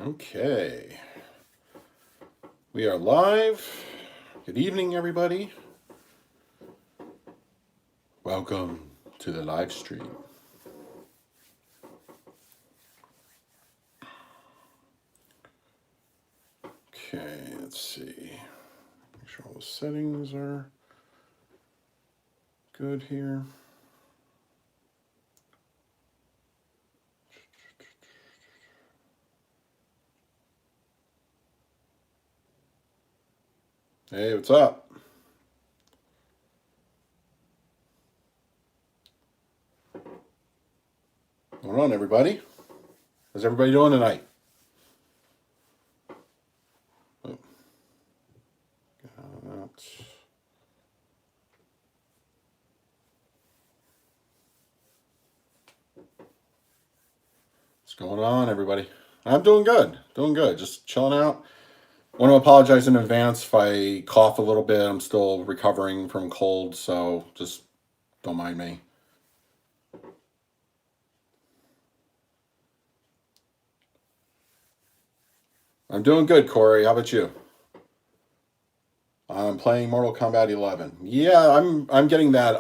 Okay, we are live. Good evening, everybody. Welcome to the live stream. Okay, let's see. Make sure all the settings are good here. Hey, what's up? What's going on, everybody? How's everybody doing tonight? Oh, what's going on, everybody? I'm doing good. Just chilling out. Want to apologize in advance if I cough a little bit. I'm still recovering from cold, so just don't mind me. I'm doing good, Corey. How about you? I'm playing Mortal Kombat 11. Yeah, I'm getting that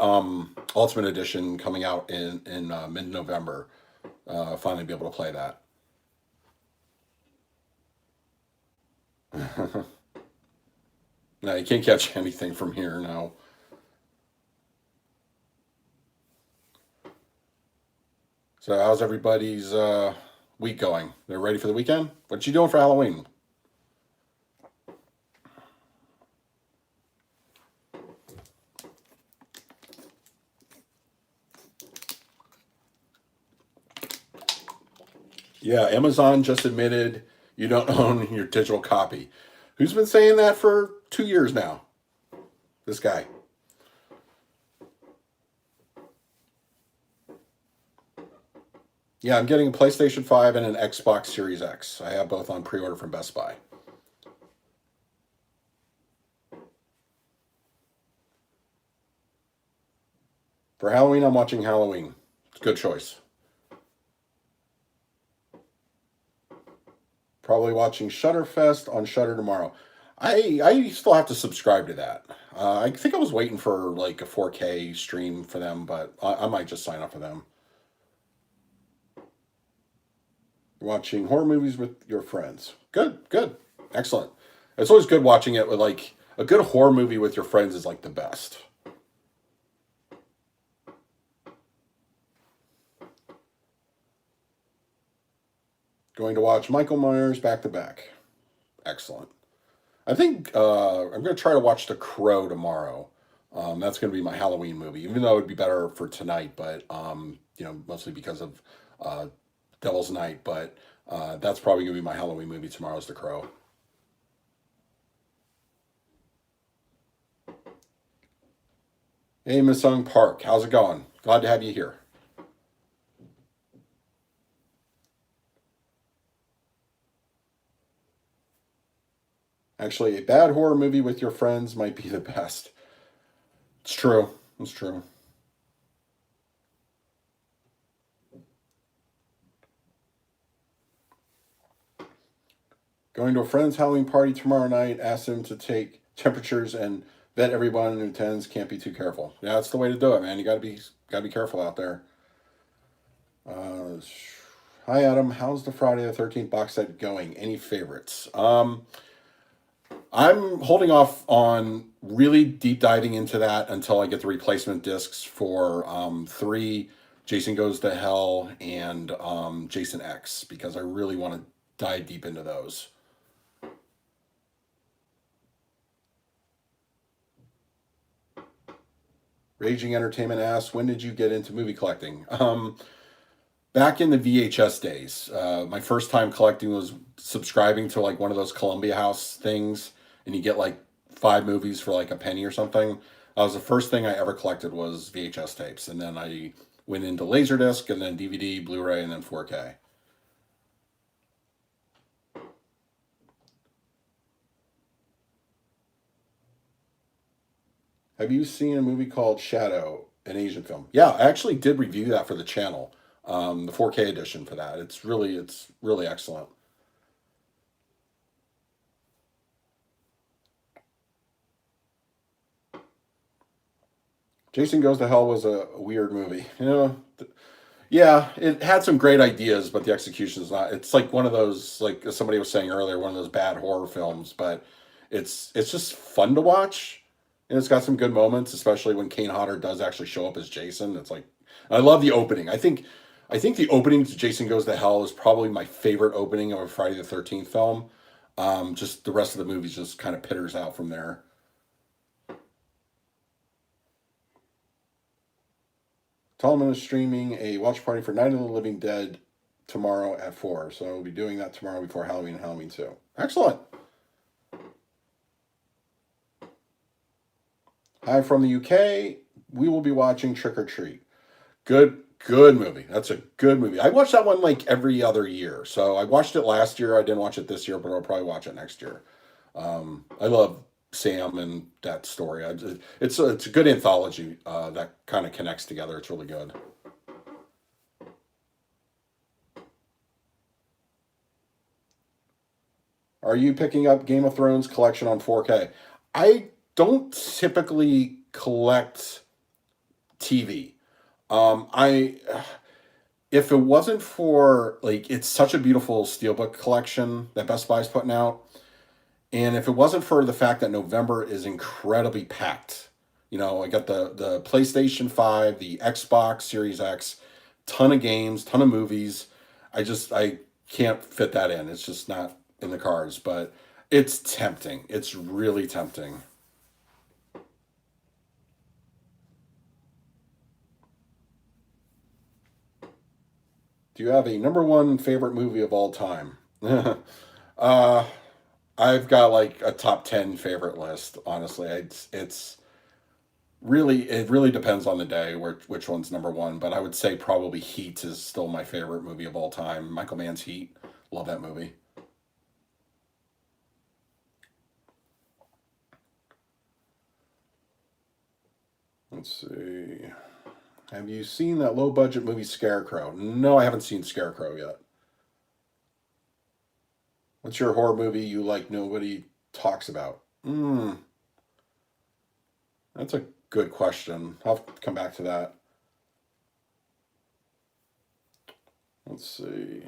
Ultimate Edition coming out in mid-November. Finally be able to play that. No, you can't catch anything from here now. So how's everybody's week going? They're ready for the weekend? What you doing for Halloween? Yeah, Amazon just admitted you don't own your digital copy. Who's been saying that for 2 years now? This guy. Yeah, I'm getting a PlayStation 5 and an Xbox Series X. I have both on pre-order from Best Buy. For Halloween, I'm watching Halloween. It's a good choice. Probably watching Shutterfest on Shutter tomorrow. I still have to subscribe to that. I think I was waiting for like a 4K stream for them, but I might just sign up for them. Watching horror movies with your friends. Good. Excellent. It's always good watching it with like a good horror movie with your friends is like the best. Going to watch Michael Myers back to back. Excellent. I think I'm going to try to watch The Crow tomorrow. That's going to be my Halloween movie, even though it would be better for tonight, but mostly because of Devil's Night. But that's probably going to be my Halloween movie tomorrow is The Crow. Hey, Miss Sung Park, how's it going? Glad to have you here. Actually, a bad horror movie with your friends might be the best. It's true. It's true. Going to a friend's Halloween party tomorrow night. Asked him to take temperatures and vet everyone who attends. Can't be too careful. Yeah, that's the way to do it, man. You gotta be careful out there. Uh, Hi Adam, how's the Friday the 13th box set going? Any favorites? I'm holding off on really deep diving into that until I get the replacement discs for 3, Jason Goes to Hell, and Jason X, because I really want to dive deep into those. Raging Entertainment asks, when did you get into movie collecting? Back in the VHS days. My first time collecting was subscribing to like one of those Columbia House things, and you get like 5 movies for like a penny or something. That was the first thing I ever collected was VHS tapes, and then I went into Laserdisc, and then DVD, Blu-ray, and then 4K. Have you seen a movie called Shadow, an Asian film? Yeah, I actually did review that for the channel, the 4K edition for that. It's really excellent. Jason Goes to Hell was a weird movie. Yeah, it had some great ideas, but the execution is not. It's like one of those, like somebody was saying earlier, one of those bad horror films. But it's just fun to watch, and it's got some good moments, especially when Kane Hodder does actually show up as Jason. It's like I love the opening. I think the opening to Jason Goes to Hell is probably my favorite opening of a Friday the 13th film. Just the rest of the movie just kind of pitters out from there. Tallman is streaming a watch party for Night of the Living Dead tomorrow at 4. So we'll be doing that tomorrow before Halloween and Halloween 2. Excellent. Hi from the UK. We will be watching Trick or Treat. Good movie. That's a good movie. I watch that one like every other year. So I watched it last year. I didn't watch it this year, but I'll probably watch it next year. I love Sam and that story. It's a good anthology that kind of connects together. It's really good. Are you picking up Game of Thrones collection on 4K? I don't typically collect TV. I if it wasn't for like it's such a beautiful Steelbook collection that Best Buy's putting out, and if it wasn't for the fact that November is incredibly packed, I got the PlayStation 5, the Xbox Series X, ton of games, ton of movies. I can't fit that in. It's just not in the cards, but it's tempting. It's really tempting. Do you have a number one favorite movie of all time? uh, I've got like a top 10 favorite list, honestly. It really depends on the day which one's number one, but I would say probably Heat is still my favorite movie of all time. Michael Mann's Heat. Love that movie. Let's see. Have you seen that low budget movie Scarecrow? No, I haven't seen Scarecrow yet. What's your horror movie you like nobody talks about? That's a good question. I'll have to come back to that. Let's see.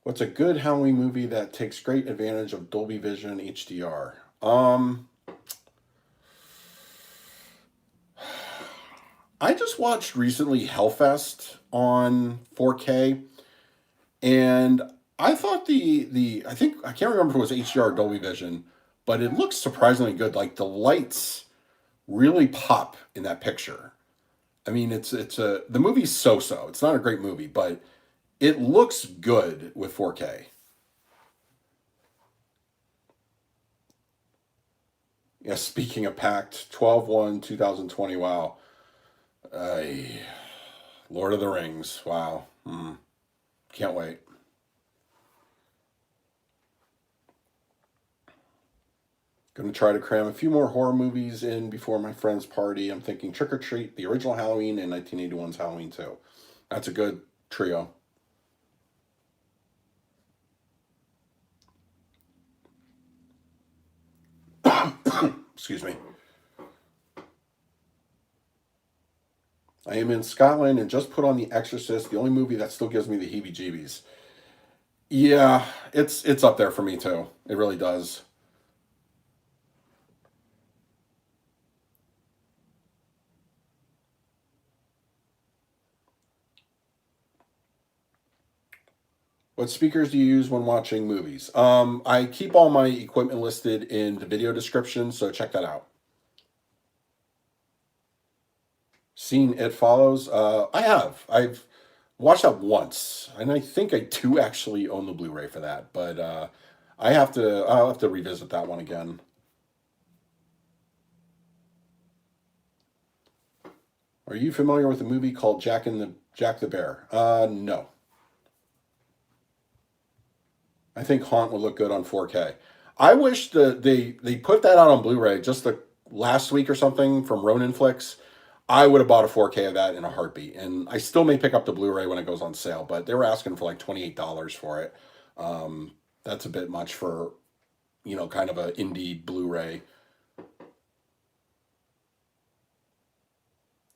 What's a good Halloween movie that takes great advantage of Dolby Vision HDR? I just watched recently Hellfest on 4K, and I thought I think I can't remember if it was HDR or Dolby Vision, but it looks surprisingly good. Like the lights really pop in that picture. I mean, the movie's so-so. It's not a great movie, but it looks good with 4K. Yeah, speaking of packed, 12/1/2020. Wow. I Lord of the Rings. Wow. Can't wait. Going to try to cram a few more horror movies in before my friend's party. I'm thinking Trick or Treat, the original Halloween, and 1981's Halloween 2. That's a good trio. Excuse me. I am in Scotland and just put on The Exorcist, the only movie that still gives me the heebie-jeebies. Yeah, it's up there for me too. It really does. What speakers do you use when watching movies? I keep all my equipment listed in the video description, so check that out. Seen It Follows? I have. I've watched that once, and I think I do actually own the Blu-ray for that. But I'll have to revisit that one again. Are you familiar with a movie called Jack the Bear? No. I think Haunt would look good on 4K. I wish they put that out on Blu-ray just the last week or something from Ronin Flicks. I would have bought a 4K of that in a heartbeat, and I still may pick up the Blu-ray when it goes on sale. But they were asking for like $28 for it. That's a bit much for kind of a indie Blu-ray.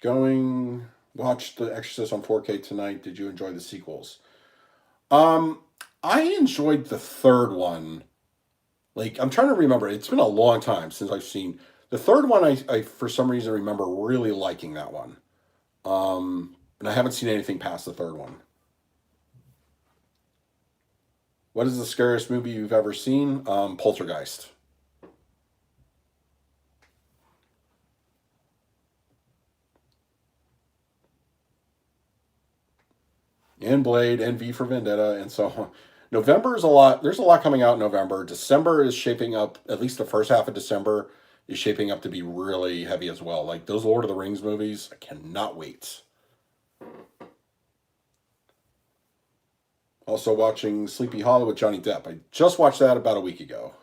Watch The Exorcist on 4K tonight. Did you enjoy the sequels? Um, I enjoyed the third one. Like, I'm trying to remember. It's been a long time since I've seen the third one. I for some reason remember really liking that one. And I haven't seen anything past the third one. What is the scariest movie you've ever seen? Poltergeist. And Blade and V for Vendetta and so on. November is a lot. There's a lot coming out in November. December is shaping up. At least the first half of December is shaping up to be really heavy as well. Like those Lord of the Rings movies, I cannot wait. Also watching Sleepy Hollow with Johnny Depp. I just watched that about a week ago.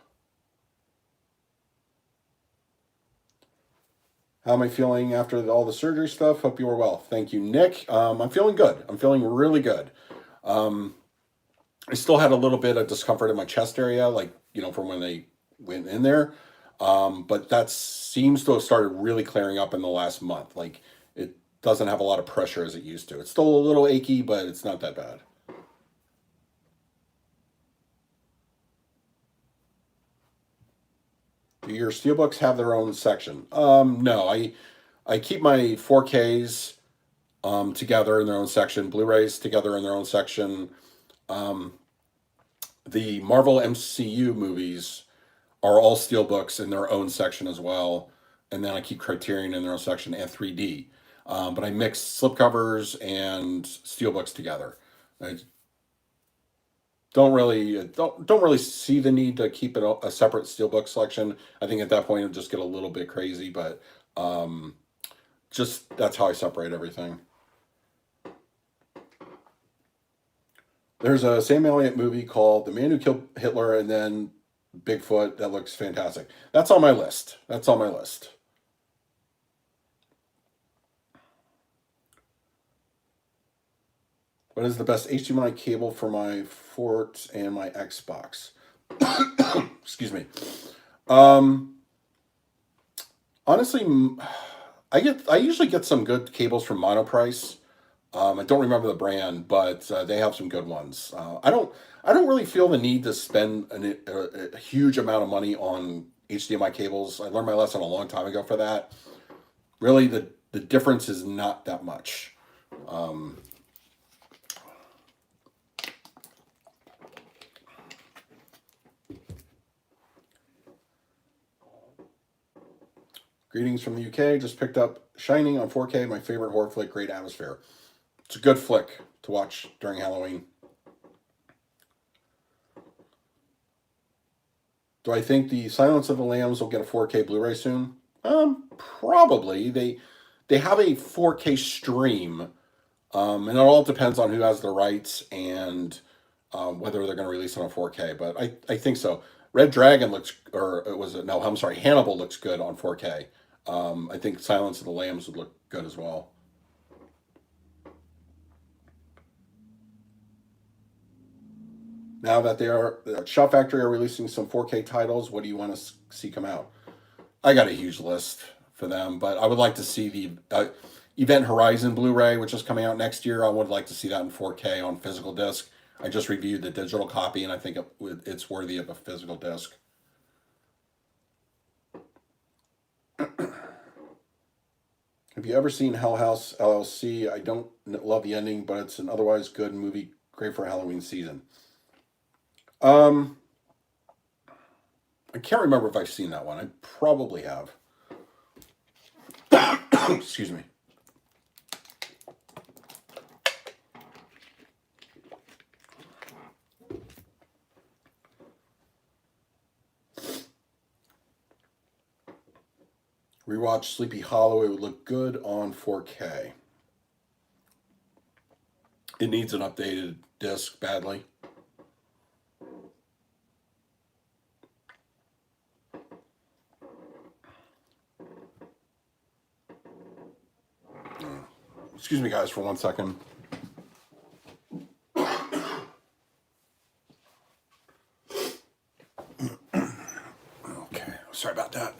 How am I feeling after all the surgery stuff? Hope you are well. Thank you, Nick. I'm feeling good. I'm feeling really good. I still had a little bit of discomfort in my chest area, like, from when they went in there. But that seems to have started really clearing up in the last month. Like, it doesn't have a lot of pressure as it used to. It's still a little achy, but it's not that bad. Do your steelbooks have their own section? No, I keep my 4Ks together in their own section, Blu-rays together in their own section. Um, the Marvel MCU movies are all steelbooks in their own section as well, and then I keep Criterion in their own section and 3D. But I mix slipcovers and steelbooks together. I don't really see the need to keep it a separate steelbook selection. I think at that point it'll just get a little bit crazy, but um, just that's how I separate everything. There's a Sam Elliott movie called The Man Who Killed Hitler and then Bigfoot that looks fantastic. That's on my list. That's on my list. What is the best HDMI cable for my Fort and my Xbox? Excuse me. Um, honestly, I usually get some good cables from Monoprice. I don't remember the brand, but they have some good ones. I don't really feel the need to spend a huge amount of money on HDMI cables. I learned my lesson a long time ago for that. Really, the difference is not that much. Um, Greetings from the UK. Just picked up Shining on 4K. My favorite horror flick. Great atmosphere. It's a good flick to watch during Halloween. Do I think the Silence of the Lambs will get a 4K Blu-ray soon? Probably. They have a 4K stream, and it all depends on who has the rights and whether they're going to release it on 4K. But I think so. Red Dragon looks, or it was no, I'm sorry, Hannibal looks good on 4K. I think Silence of the Lambs would look good as well. Now that Shot Factory are releasing some 4K titles, what do you want to see come out? I got a huge list for them, but I would like to see the Event Horizon Blu-ray, which is coming out next year. I would like to see that in 4K on physical disc. I just reviewed the digital copy, and I think it's worthy of a physical disc. Have you ever seen Hell House LLC? I don't love the ending, but it's an otherwise good movie, great for Halloween season. Um, I can't remember if I've seen that one. I probably have. Excuse me. Rewatch Sleepy Hollow. It would look good on 4K. It needs an updated disc badly. Excuse me, guys, for 1 second. Okay, sorry about that.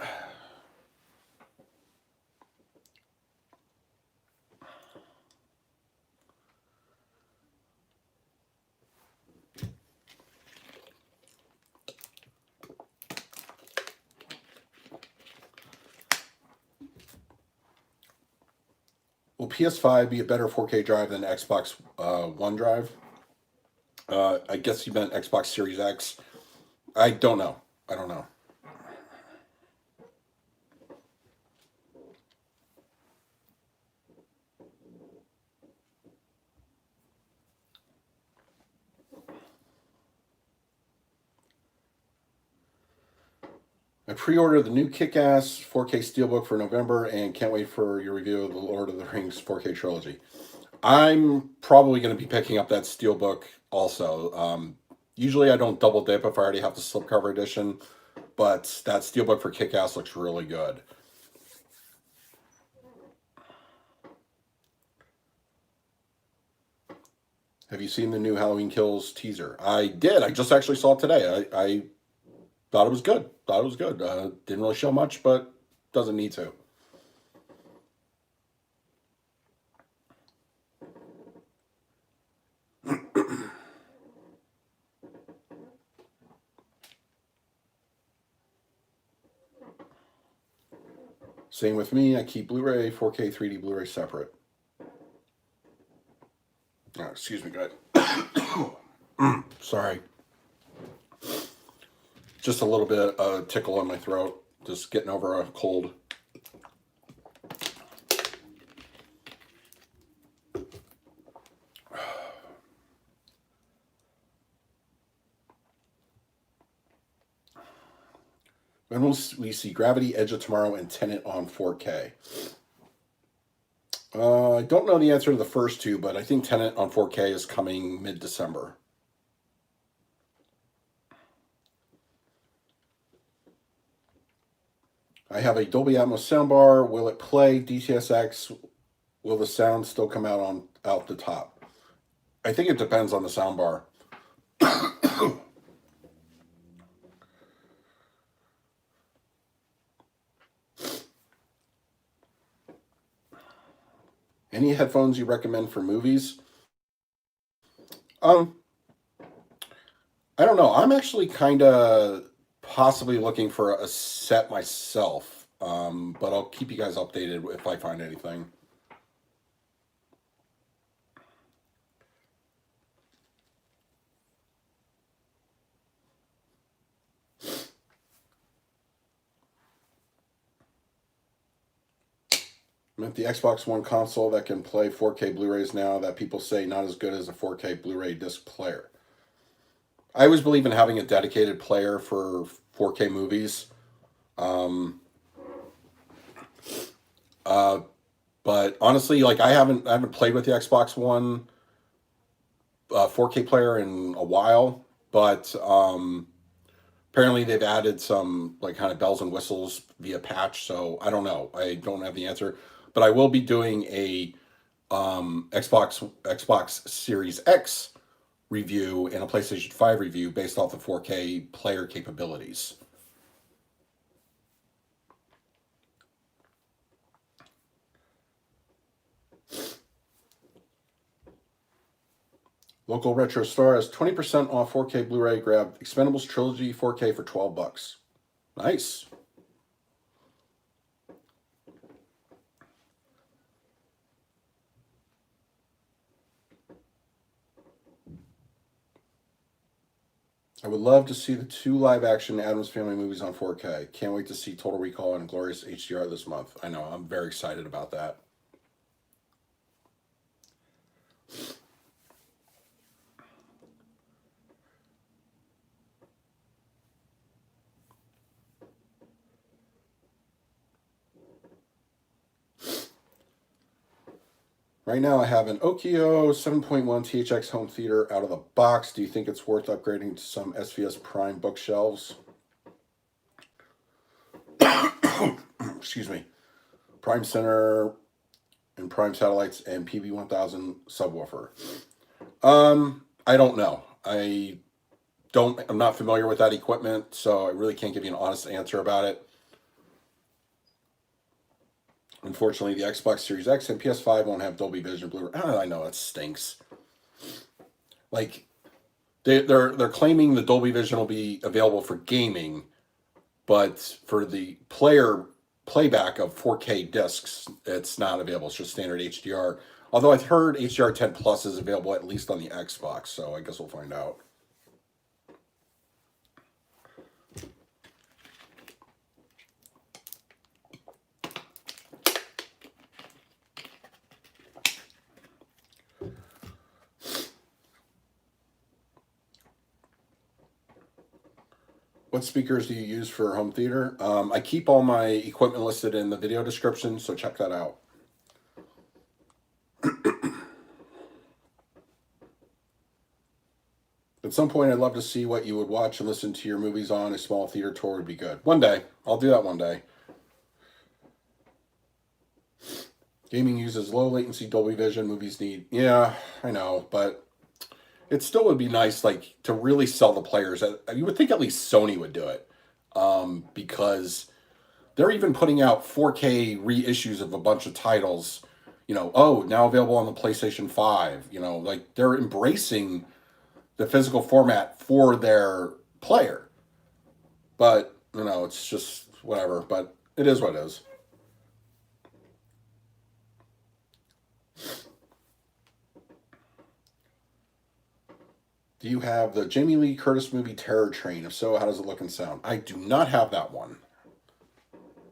PS5 be a better 4K drive than Xbox One drive? I guess you meant Xbox Series X. I don't know. I don't know. I pre-ordered the new Kick-Ass 4K Steelbook for November and can't wait for your review of the Lord of the Rings 4K trilogy. I'm probably going to be picking up that Steelbook also. Usually I don't double dip if I already have the slipcover edition, but that Steelbook for Kick-Ass looks really good. Have you seen the new Halloween Kills teaser? I did. I just actually saw it today. I thought it was good. Didn't really show much, but doesn't need to. Same with me. I keep Blu-ray, 4K, 3D Blu-ray separate. Oh, excuse me, guys. Sorry. Just a little bit tickle in my throat. Just getting over a cold. When will we see Gravity, Edge of Tomorrow, and Tenet on 4K? I don't know the answer to the first two, but I think Tenet on 4K is coming mid-December. I have a Dolby Atmos soundbar. Will it play DTSX? Will the sound still come out the top? I think it depends on the soundbar. Any headphones you recommend for movies? I don't know. I'm actually kind of possibly looking for a set myself, but I'll keep you guys updated if I find anything. Meant the Xbox One console that can play 4K Blu-rays now that people say not as good as a 4K Blu-ray disc player. I always believe in having a dedicated player for 4K movies. But honestly, like I haven't played with the Xbox One 4K player in a while, but apparently they've added some like kind of bells and whistles via patch, so I don't know. I don't have the answer. But I will be doing a Xbox Series X review and a PlayStation 5 review based off the 4K player capabilities. Local Retro Store has 20% off 4K Blu-ray. Grab Expendables Trilogy 4K for $12. Nice. I would love to see the 2 live-action Addams Family movies on 4K. Can't wait to see Total Recall and Glorious HDR this month. I know, I'm very excited about that. Right now I have an Okio 7.1 THX home theater out of the box. Do you think it's worth upgrading to some SVS Prime bookshelves? Excuse me. Prime Center and Prime Satellites and PB1000 subwoofer. I don't know. I'm not familiar with that equipment, so I really can't give you an honest answer about it. Unfortunately, the Xbox Series X and PS5 won't have Dolby Vision Blu-ray. I know, it stinks. Like, they're claiming the Dolby Vision will be available for gaming, but for the player playback of 4K discs, it's not available. It's just standard HDR. Although I've heard HDR 10 Plus is available at least on the Xbox, so I guess we'll find out. What speakers do you use for home theater? I keep all my equipment listed in the video description, so check that out. At some point, I'd love to see what you would watch and listen to your movies on. A small theater tour would be good. One day. I'll do that one day. Gaming uses low latency Dolby Vision. Movies need... Yeah, I know, but it still would be nice, like, to really sell the players. You would think at least Sony would do it, because they're even putting out 4K reissues of a bunch of titles. You know, oh, now available on the PlayStation 5. You know, like, they're embracing the physical format for their player. But, you know, it's just whatever. But it is what it is. Do you have the Jamie Lee Curtis movie Terror Train? If so, how does it look and sound? I do not have that one.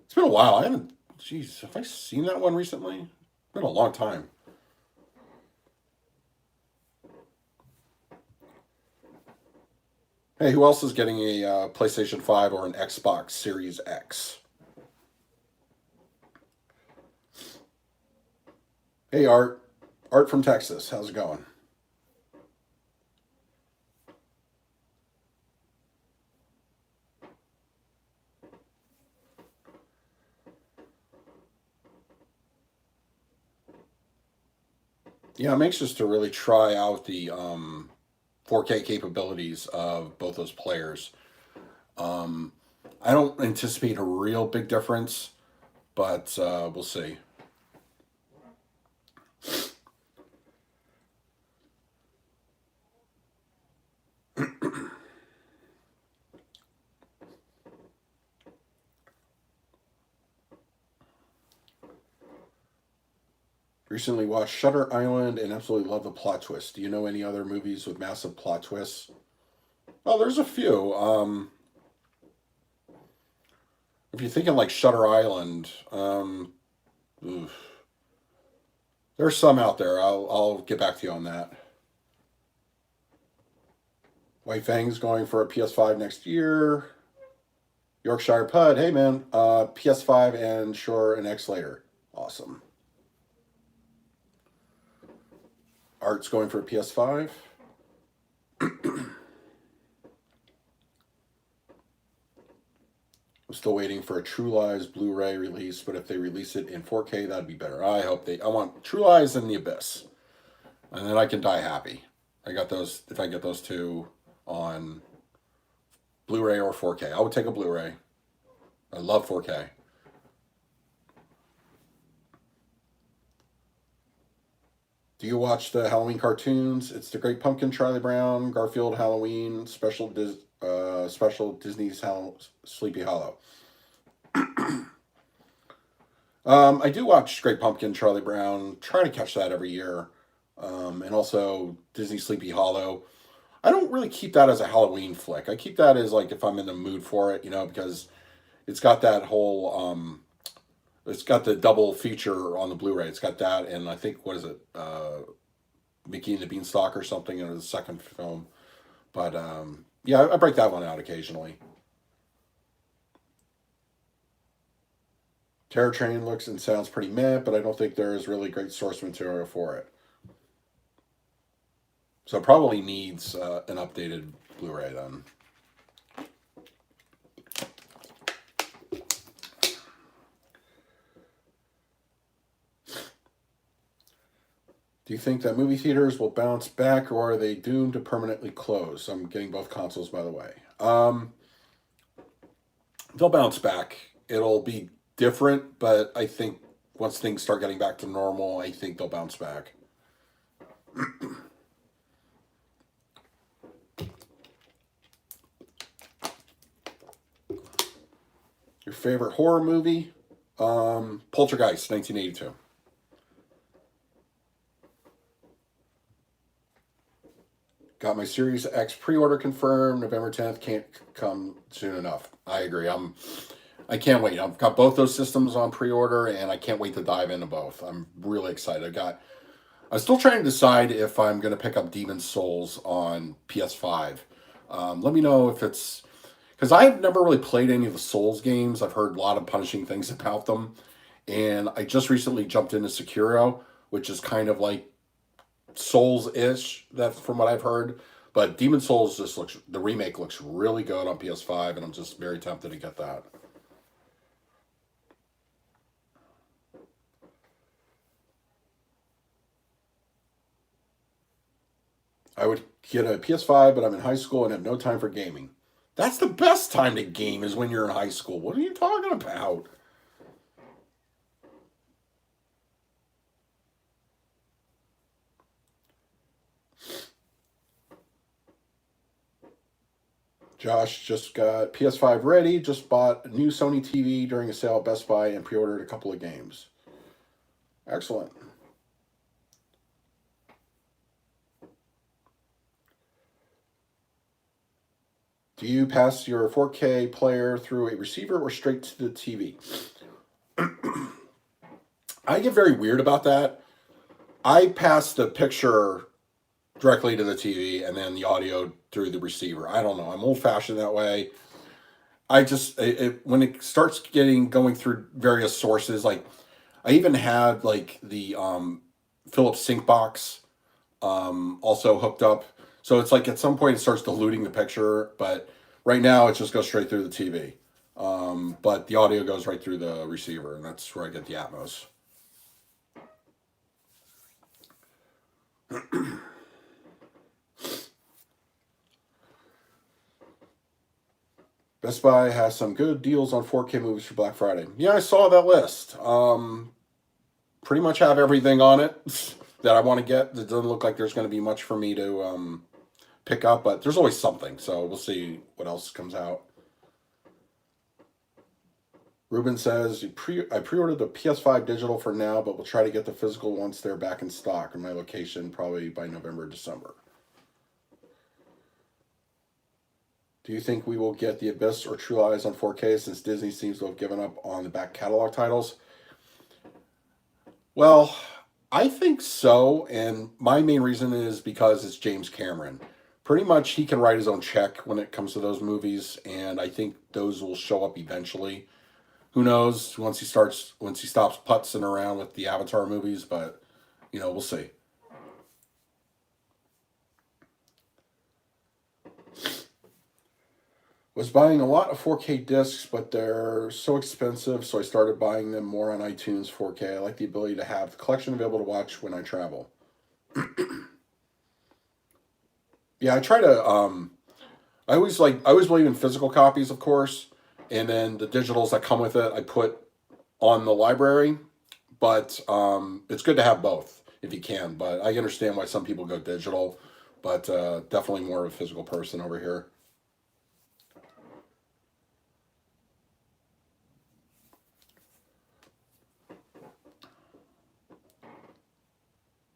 It's been a while. I haven't... Jeez, have I seen that one recently? It's been a long time. Hey, who else is getting a PlayStation 5 or an Xbox Series X? Hey, Art. Art from Texas. How's it going? Yeah, I'm anxious to really try out the 4K capabilities of both those players. I don't anticipate a real big difference, but we'll see. Recently watched Shutter Island and absolutely love the plot twist. Do you know any other movies with massive plot twists? Oh, there's a few. If you're thinking like Shutter Island, oof. There's some out there. I'll get back to you on that. White Fang's going for a PS5 next year. Yorkshire Pud, hey man, PS5 and sure an X later. Awesome. Art's going for a PS5. I'm still waiting for a True Lies Blu-ray release, but if they release it in 4K, that'd be better. I want True Lies and The Abyss. And then I can die happy. I got those, if I get those two on Blu-ray or 4K. I would take a Blu-ray. I love 4K. Do you watch the Halloween cartoons? It's The Great Pumpkin, Charlie Brown, Garfield, Halloween, special Disney's Sleepy Hollow. I do watch Great Pumpkin, Charlie Brown. Try to catch that every year. And also Disney Sleepy Hollow. I don't really keep that as a Halloween flick. I keep that as like if I'm in the mood for it, you know, because it's got that whole it's got the double feature on the Blu-ray. It's got that and I think what is it? Mickey and the Beanstalk or something in the second film. But yeah, I break that one out occasionally. Terror Train looks and sounds pretty meh, but I don't think there is really great source material for it. So it probably needs an updated Blu-ray then. Do you think that movie theaters will bounce back or are they doomed to permanently close? I'm getting both consoles, by the way. They'll bounce back. It'll be different, but I think once things start getting back to normal, I think they'll bounce back. Your favorite horror movie? Poltergeist, 1982. Got my Series X pre-order confirmed. November 10th can't come soon enough. I agree. I can't wait. I've got both those systems on pre-order, and I can't wait to dive into both. I'm really excited. I'm still trying to decide if I'm going to pick up Demon's Souls on PS5. Let me know if it's... Because I've never really played any of the Souls games. I've heard a lot of punishing things about them. And I just recently jumped into Sekiro, which is kind of like Souls-ish, that's from what I've heard. But Demon's Souls the remake looks really good on PS5, and I'm just very tempted to get that. I would get a PS5, but I'm in high school and have no time for gaming. That's the best time to game is when you're in high school. What are you talking about? Josh just got PS5 ready, just bought a new Sony TV during a sale at Best Buy and pre-ordered a couple of games. Excellent. Do you pass your 4K player through a receiver or straight to the TV? I get very weird about that. I pass the picture directly to the TV and then the audio through the receiver. I don't know. I'm old fashioned that way. When it starts going through various sources, like I even had like the Philips sync box also hooked up. So it's like at some point it starts diluting the picture, but right now it just goes straight through the TV. But the audio goes right through the receiver, and that's where I get the Atmos. Best Buy has some good deals on 4K movies for Black Friday. Yeah, I saw that list. Pretty much have everything on it that I want to get. It doesn't look like there's going to be much for me to pick up, but there's always something. So we'll see what else comes out. Ruben says, I pre-ordered the PS5 digital for now, but we'll try to get the physical once they're back in stock in my location, probably by November or December. Do you think we will get The Abyss or True Lies on 4K since Disney seems to have given up on the back catalog titles? Well, I think so, and my main reason is because it's James Cameron. Pretty much he can write his own check when it comes to those movies, and I think those will show up eventually. Who knows once he stops putzing around with the Avatar movies, but we'll see. Was buying a lot of 4K discs, but they're so expensive, so I started buying them more on iTunes 4K. I like the ability to have the collection available to watch when I travel. Yeah, I try to I always believe in physical copies, of course, and then the digitals that come with it I put on the library, but it's good to have both if you can, but I understand why some people go digital, but definitely more of a physical person over here.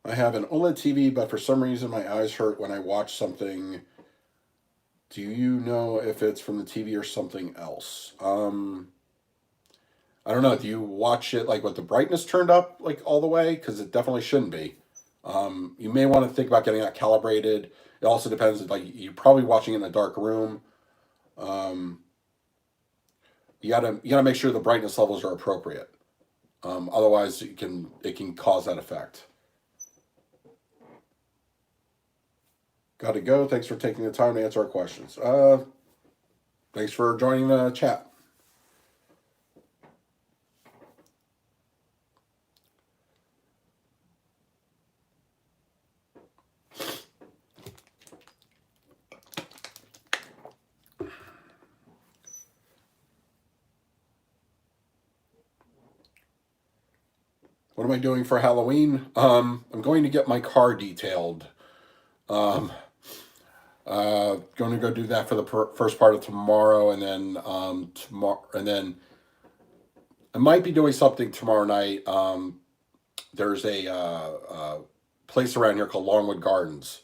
I have an OLED TV, but for some reason my eyes hurt when I watch something. Do you know if it's from the TV or something else? I don't know. Do you watch it like with the brightness turned up like all the way? Because it definitely shouldn't be. You may want to think about getting that calibrated. It also depends. Like you're probably watching in a dark room. Um, you gotta make sure the brightness levels are appropriate. Otherwise, it can cause that effect. Got to go. Thanks for taking the time to answer our questions. Thanks for joining the chat. What am I doing for Halloween? I'm going to get my car detailed. Um, Going to go do that for the first part of tomorrow, and then tomorrow, and then I might be doing something tomorrow night. There's a place around here called Longwood Gardens,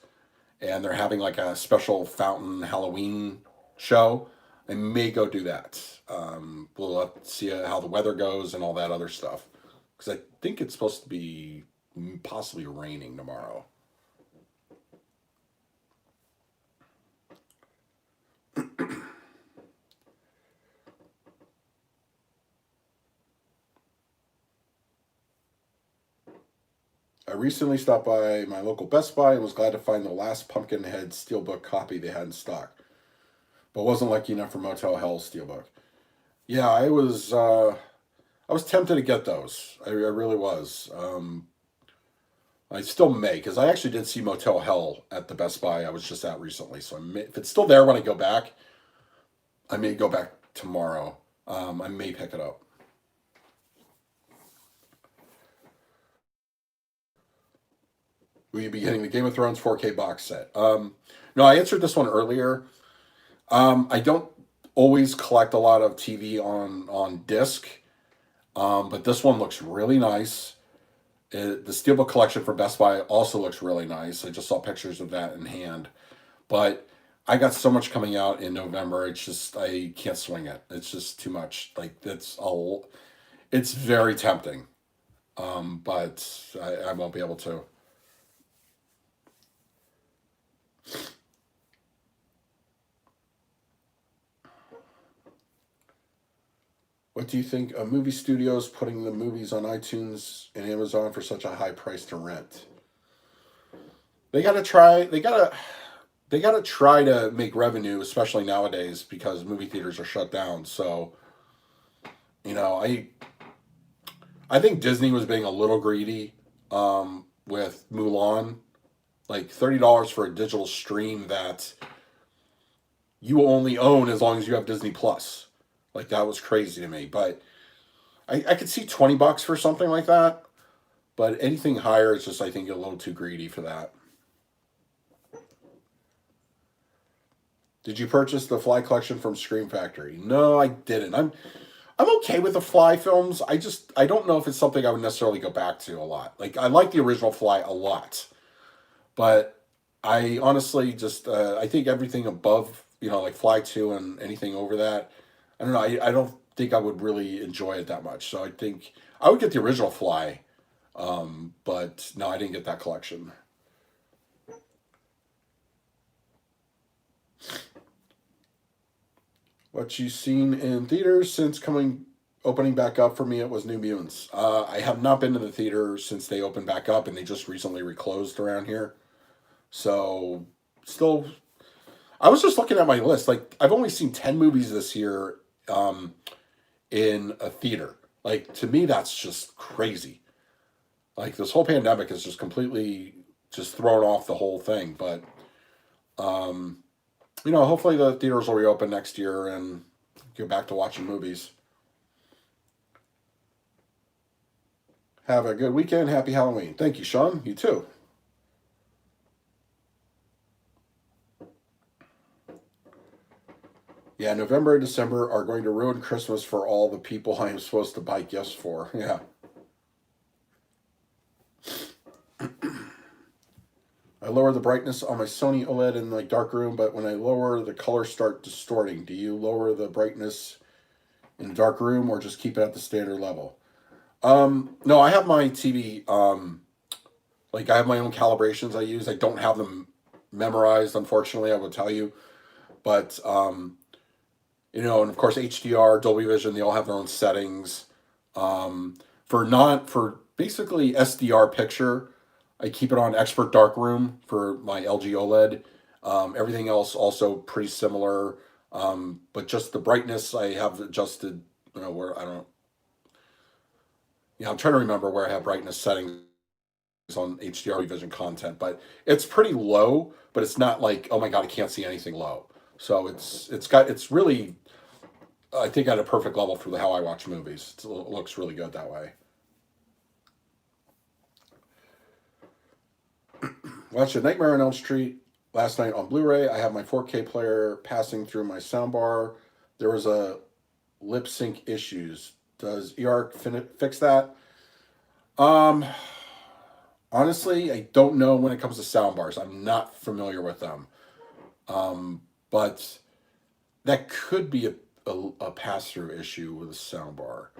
and they're having like a special fountain Halloween show. I may go do that. We'll have to see how the weather goes and all that other stuff, because I think it's supposed to be possibly raining tomorrow. I recently stopped by my local Best Buy and was glad to find the last Pumpkinhead Steelbook copy they had in stock, but wasn't lucky enough for Motel Hell's Steelbook. Yeah, I was tempted to get those. I really was. I still may, because I actually did see Motel Hell at the Best Buy I was just at recently. So if it's still there when I go back, I may go back tomorrow. I may pick it up. Will you be getting the Game of Thrones 4K box set? No, I answered this one earlier. I don't always collect a lot of TV on disc, but this one looks really nice. The Steelbook collection for Best Buy also looks really nice. I just saw pictures of that in hand. But I got so much coming out in November. It's just, I can't swing it. It's just too much. Like, it's very tempting. But I won't be able to. What do you think of movie studios putting the movies on iTunes and Amazon for such a high price to rent? They gotta try. They gotta try to make revenue, especially nowadays because movie theaters are shut down. So, you know, I think Disney was being a little greedy with Mulan. Like $30 for a digital stream that you only own as long as you have Disney Plus. Like that was crazy to me. But I could see $20 for something like that. But anything higher is just, I think, a little too greedy for that. Did you purchase the Fly collection from Scream Factory? No, I didn't. I'm okay with the Fly films. I don't know if it's something I would necessarily go back to a lot. Like I like the original Fly a lot, but I honestly just I think everything above, like Fly 2 and anything over that, I don't know. I don't think I would really enjoy it that much. So I think I would get the original Fly, but no, I didn't get that collection. What you seen in theaters since opening back up for me? It was New Mutants. I have not been to the theater since they opened back up, and they just recently reclosed around here. So still, I was just looking at my list. Like I've only seen 10 movies this year in a theater. Like to me, that's just crazy. Like this whole pandemic has just completely just thrown off the whole thing. But hopefully the theaters will reopen next year and go back to watching movies. Have a good weekend. Happy Halloween. Thank you, Sean. You too. Yeah, November and December are going to ruin Christmas for all the people I am supposed to buy gifts for. Yeah. I lower the brightness on my Sony OLED in the dark room, but when I lower, the colors start distorting. Do you lower the brightness in the dark room or just keep it at the standard level? No, I have my TV, like I have my own calibrations I use. I don't have them memorized, unfortunately, I will tell you. But, and of course HDR, Dolby Vision, they all have their own settings. For basically SDR picture, I keep it on Expert Darkroom for my LG OLED. Everything else also pretty similar. But just the brightness I have adjusted, where I don't, I'm trying to remember where I have brightness settings on HDR Vision content, but it's pretty low, but it's not like, oh my God, I can't see anything low. So it's really, I think at a perfect level for how I watch movies. It looks really good that way. Watched A Nightmare on Elm Street last night on Blu-ray. I have my 4K player passing through my soundbar. There was a lip sync issues. Does ER fix that? Um, Honestly, I don't know when it comes to sound bars. I'm not familiar with them. But that could be a pass through issue with a sound bar.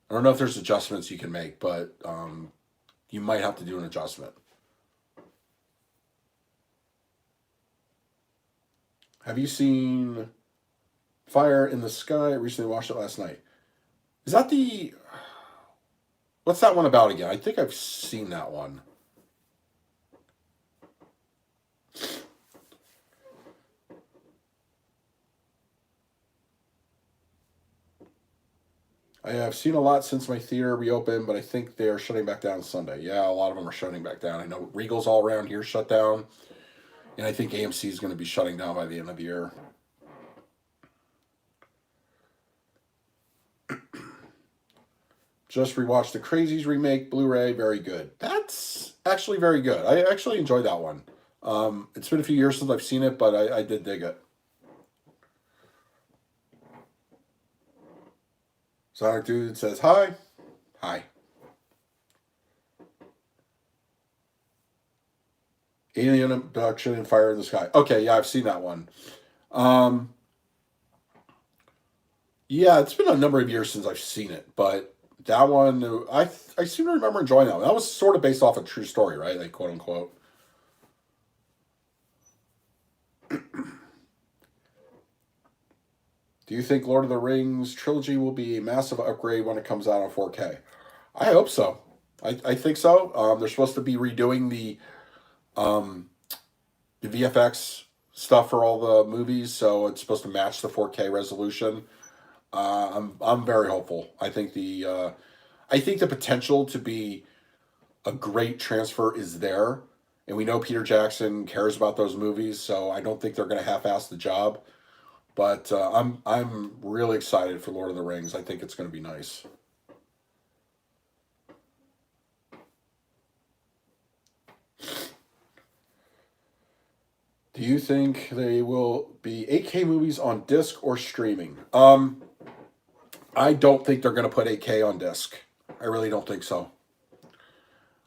I don't know if there's adjustments you can make, but you might have to do an adjustment. Have you seen Fire in the Sky? I recently watched it last night. Is that the. What's that one about again? I think I've seen that one. I have seen a lot since my theater reopened, but I think they are shutting back down Sunday. Yeah, a lot of them are shutting back down. I know Regal's all around here shut down, and I think AMC is going to be shutting down by the end of the year. Just rewatched the Crazies remake Blu-ray. Very good. That's actually very good. I actually enjoyed that one. It's been a few years since I've seen it, but I did dig it. Sonic Dude says hi. Hi. Alien Abduction and Fire in the Sky. Okay, yeah, I've seen that one. Yeah, it's been a number of years since I've seen it, but that one, I seem to remember enjoying that one. That was sort of based off a true story, right? Like, quote unquote. Do you think Lord of the Rings trilogy will be a massive upgrade when it comes out on 4K? I hope so. I think so. They're supposed to be redoing the VFX stuff for all the movies, so it's supposed to match the 4K resolution. I'm very hopeful. I think the potential to be a great transfer is there, and we know Peter Jackson cares about those movies, so I don't think they're going to half-ass the job. But I'm really excited for Lord of the Rings. I think it's going to be nice. Do you think they will be 8K movies on disc or streaming? I don't think they're going to put 8K on disc. I really don't think so.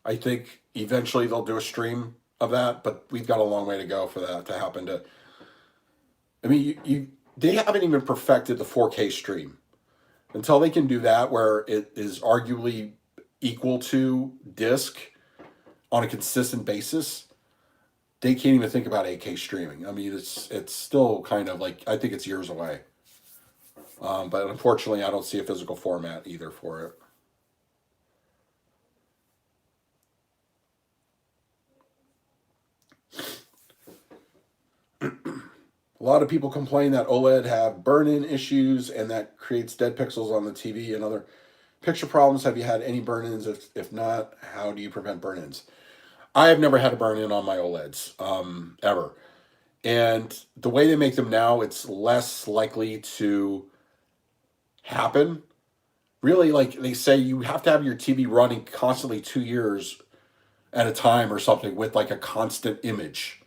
I think eventually they'll do a stream of that, but we've got a long way to go for that to happen. I mean, they haven't even perfected the 4K stream. Until they can do that, where it is arguably equal to disc on a consistent basis, they can't even think about 8K streaming. I mean, it's still kind of like, I think it's years away. But unfortunately, I don't see a physical format either for it. A lot of people complain that OLED have burn-in issues and that creates dead pixels on the TV and other picture problems. Have you had any burn-ins? If not, how do you prevent burn-ins? I have never had a burn-in on my OLEDs, ever. And the way they make them now, it's less likely to happen. Really, like they say, you have to have your TV running constantly 2 years at a time or something with like a constant image,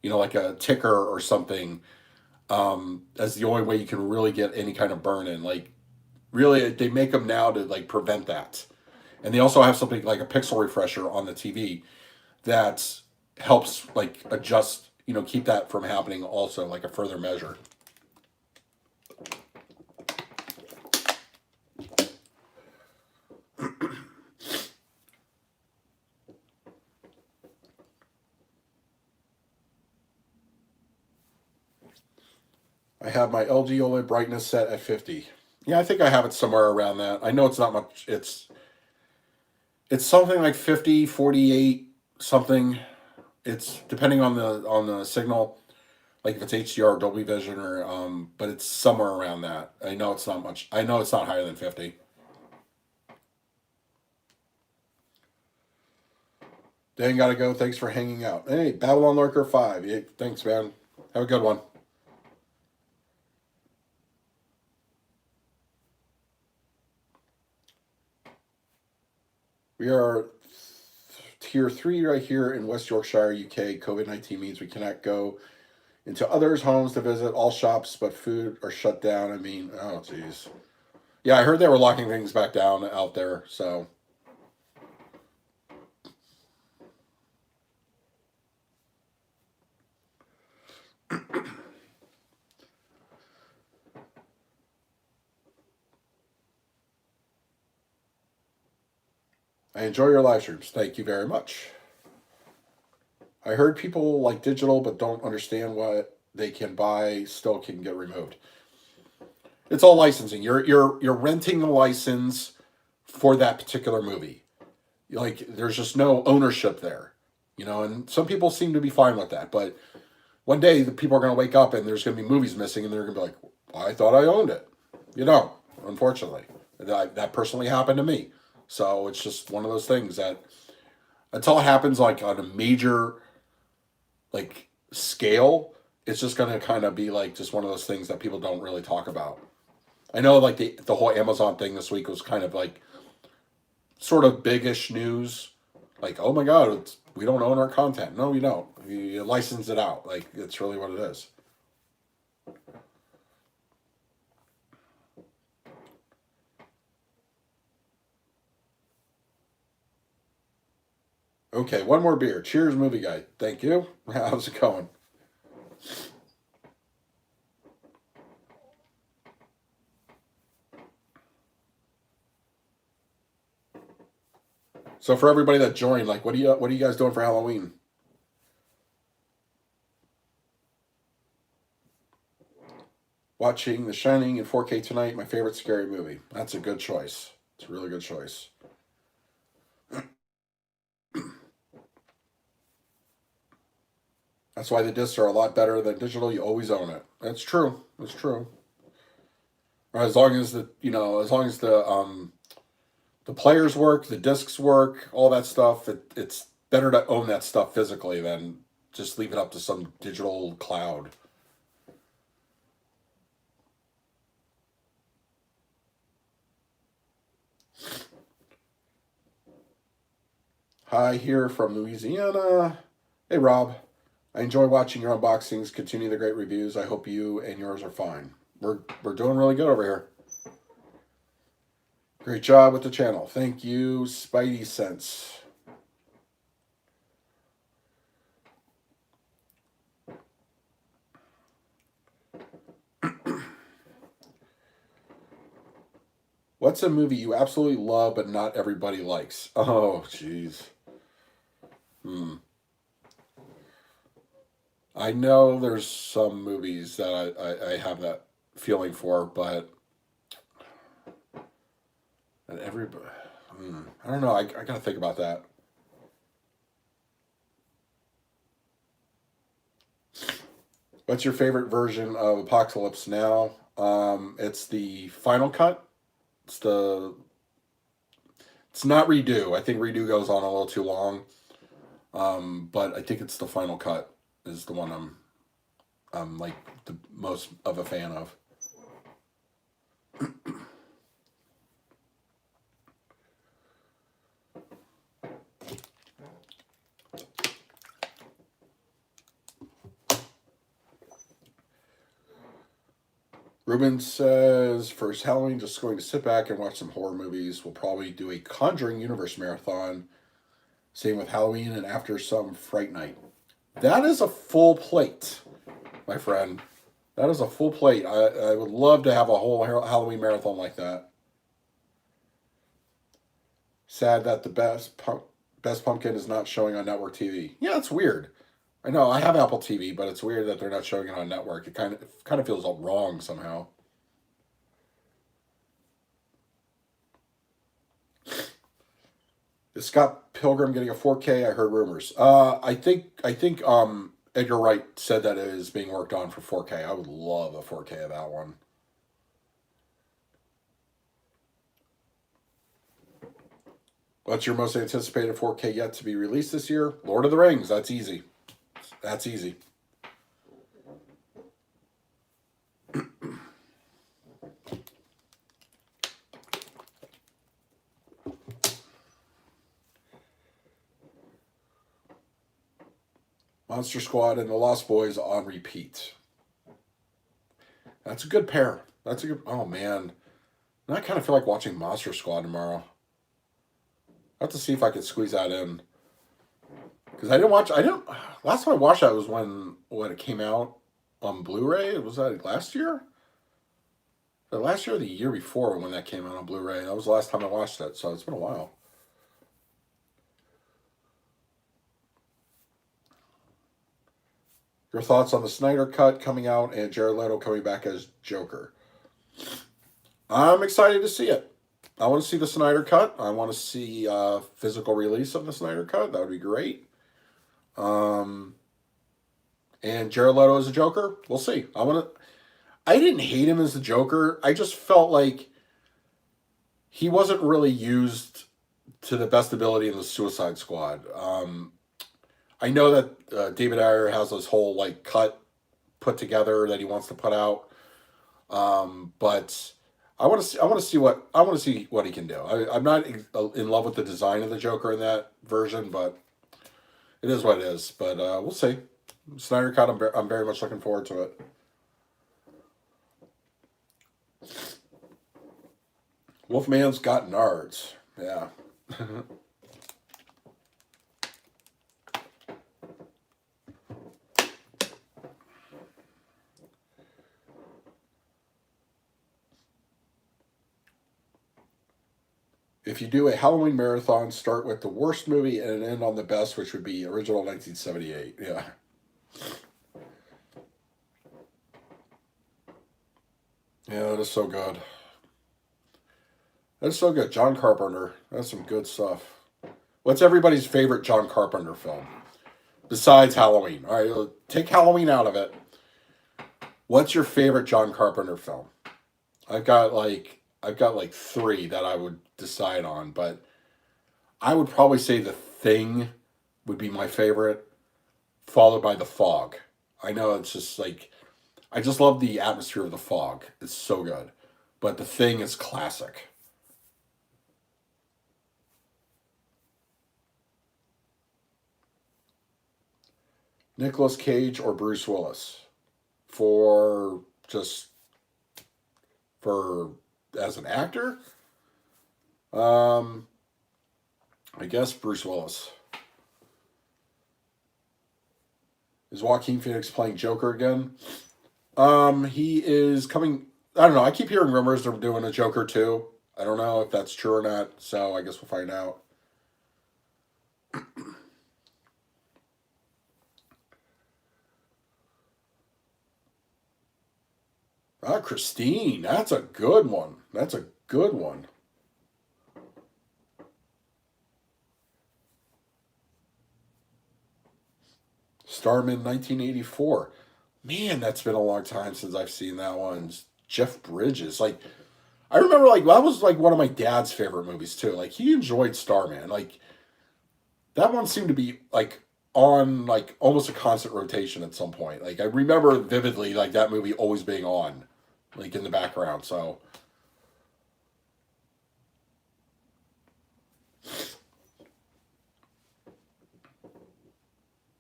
like a ticker or something. As the only way you can really get any kind of burn in. Like, really, they make them now to like prevent that. And they also have something like a pixel refresher on the TV that helps like adjust, keep that from happening also, like a further measure. I have my LG OLED brightness set at 50. Yeah, I think I have it somewhere around that. I know it's not much. It's something like 50, 48, something. It's depending on the signal, like if it's HDR or Dolby Vision or but it's somewhere around that. I know it's not much. I know it's not higher than 50. Dan gotta go. Thanks for hanging out. Hey, Babylon Lurker 5. Yeah, thanks, man. Have a good one. We are tier 3 right here in West Yorkshire, UK. COVID-19 means we cannot go into others' homes to visit all shops, but food are shut down. I mean, oh, geez. Yeah, I heard they were locking things back down out there. So I enjoy your live streams. Thank you very much. I heard people like digital but don't understand what they can buy still can get removed. It's all licensing. You're renting the license for that particular movie. Like there's just no ownership there. And some people seem to be fine with that, but one day the people are going to wake up and there's going to be movies missing and they're going to be like, I thought I owned it. Unfortunately. That personally happened to me. So it's just one of those things that until it happens like on a major like scale, it's just going to kind of be like just one of those things that people don't really talk about. I know like the whole Amazon thing this week was kind of like sort of biggish news. Like, oh my God, we don't own our content. No, we don't. You license it out. Like, it's really what it is. Okay, one more beer. Cheers, movie guy. Thank you. How's it going? So for everybody that joined, like, what are you guys doing for Halloween? Watching The Shining in 4K tonight. My favorite scary movie. That's a good choice. It's a really good choice. That's why the discs are a lot better than digital. You always own it. That's true. That's true. As long as the players work, the discs work, all that stuff. It's better to own that stuff physically than just leave it up to some digital cloud. Hi, here from Louisiana. Hey, Rob. I enjoy watching your unboxings. Continue the great reviews. I hope you and yours are fine. We're doing really good over here. Great job with the channel. Thank you, Spidey Sense. What's a movie you absolutely love but not everybody likes? Oh, jeez. I know there's some movies that I have that feeling for, but and everybody, I don't know. I gotta think about that. What's your favorite version of Apocalypse Now? It's the final cut. It's the. It's not redo. I think redo goes on a little too long. But I think it's the final cut is the one I'm like the most of a fan of. Ruben says, first Halloween, just going to sit back and watch some horror movies. We'll probably do a Conjuring Universe marathon. Same with Halloween and after some Fright Night. That is a full plate, my friend. That is a full plate. I would love to have a whole Halloween marathon like that. Sad that the best pumpkin is not showing on network TV. Yeah, it's weird. I know I have Apple TV, but it's weird that they're not showing it on network. It kind of feels wrong somehow. Is Scott Pilgrim getting a 4K? I heard rumors. I think Edgar Wright said that it is being worked on for 4K. I would love a 4K of that one. What's your most anticipated 4K yet to be released this year? Lord of the Rings. That's easy. That's easy. Monster Squad and the Lost Boys on repeat. That's a good pair. That's a good. Oh man, And I kind of feel like watching Monster Squad tomorrow. I have to see if I could squeeze that in. Because last time I watched that was when it came out on Blu-ray. Was that last year? The last year or the year before when that came out on Blu-ray. That was the last time I watched that, so it's been a while. Your thoughts on the Snyder Cut coming out and Jared Leto coming back as Joker? I'm excited to see it. I want to see the Snyder Cut. I want to see physical release of the Snyder Cut. That would be great. And Jared Leto as a Joker, we'll see. I didn't hate him as the Joker. I just felt like he wasn't really used to the best ability in the Suicide Squad. I know that David Ayer has this whole like cut put together that he wants to put out, but I want to see what he can do. I'm not in love with the design of the Joker in that version, but it is what it is. But we'll see. Snyder Cut. I'm very much looking forward to it. Wolfman's got nards. Yeah. If you do a Halloween marathon, start with the worst movie and end on the best, which would be original 1978. Yeah. Yeah, that is so good. That's so good. John Carpenter. That's some good stuff. What's everybody's favorite John Carpenter film? Besides Halloween. All right, take Halloween out of it. What's your favorite John Carpenter film? I've got like three that I would decide on, but I would probably say The Thing would be my favorite, followed by The Fog. I know it's just like, I just love the atmosphere of The Fog. It's so good. But The Thing is classic. Nicolas Cage or Bruce Willis? For as an actor? I guess Bruce Willis. Is Joaquin Phoenix playing Joker again? He is coming. I don't know. I keep hearing rumors they're doing a Joker too. I don't know if that's true or not. So I guess we'll find out. Christine. That's a good one. That's a good one. Starman 1984. Man, that's been a long time since I've seen that one. Jeff Bridges. Like, I remember, like, that was, like, one of my dad's favorite movies, too. Like, he enjoyed Starman. Like, that one seemed to be, like, on, like, almost a constant rotation at some point. Like, I remember vividly, like, that movie always being on, like, in the background, so.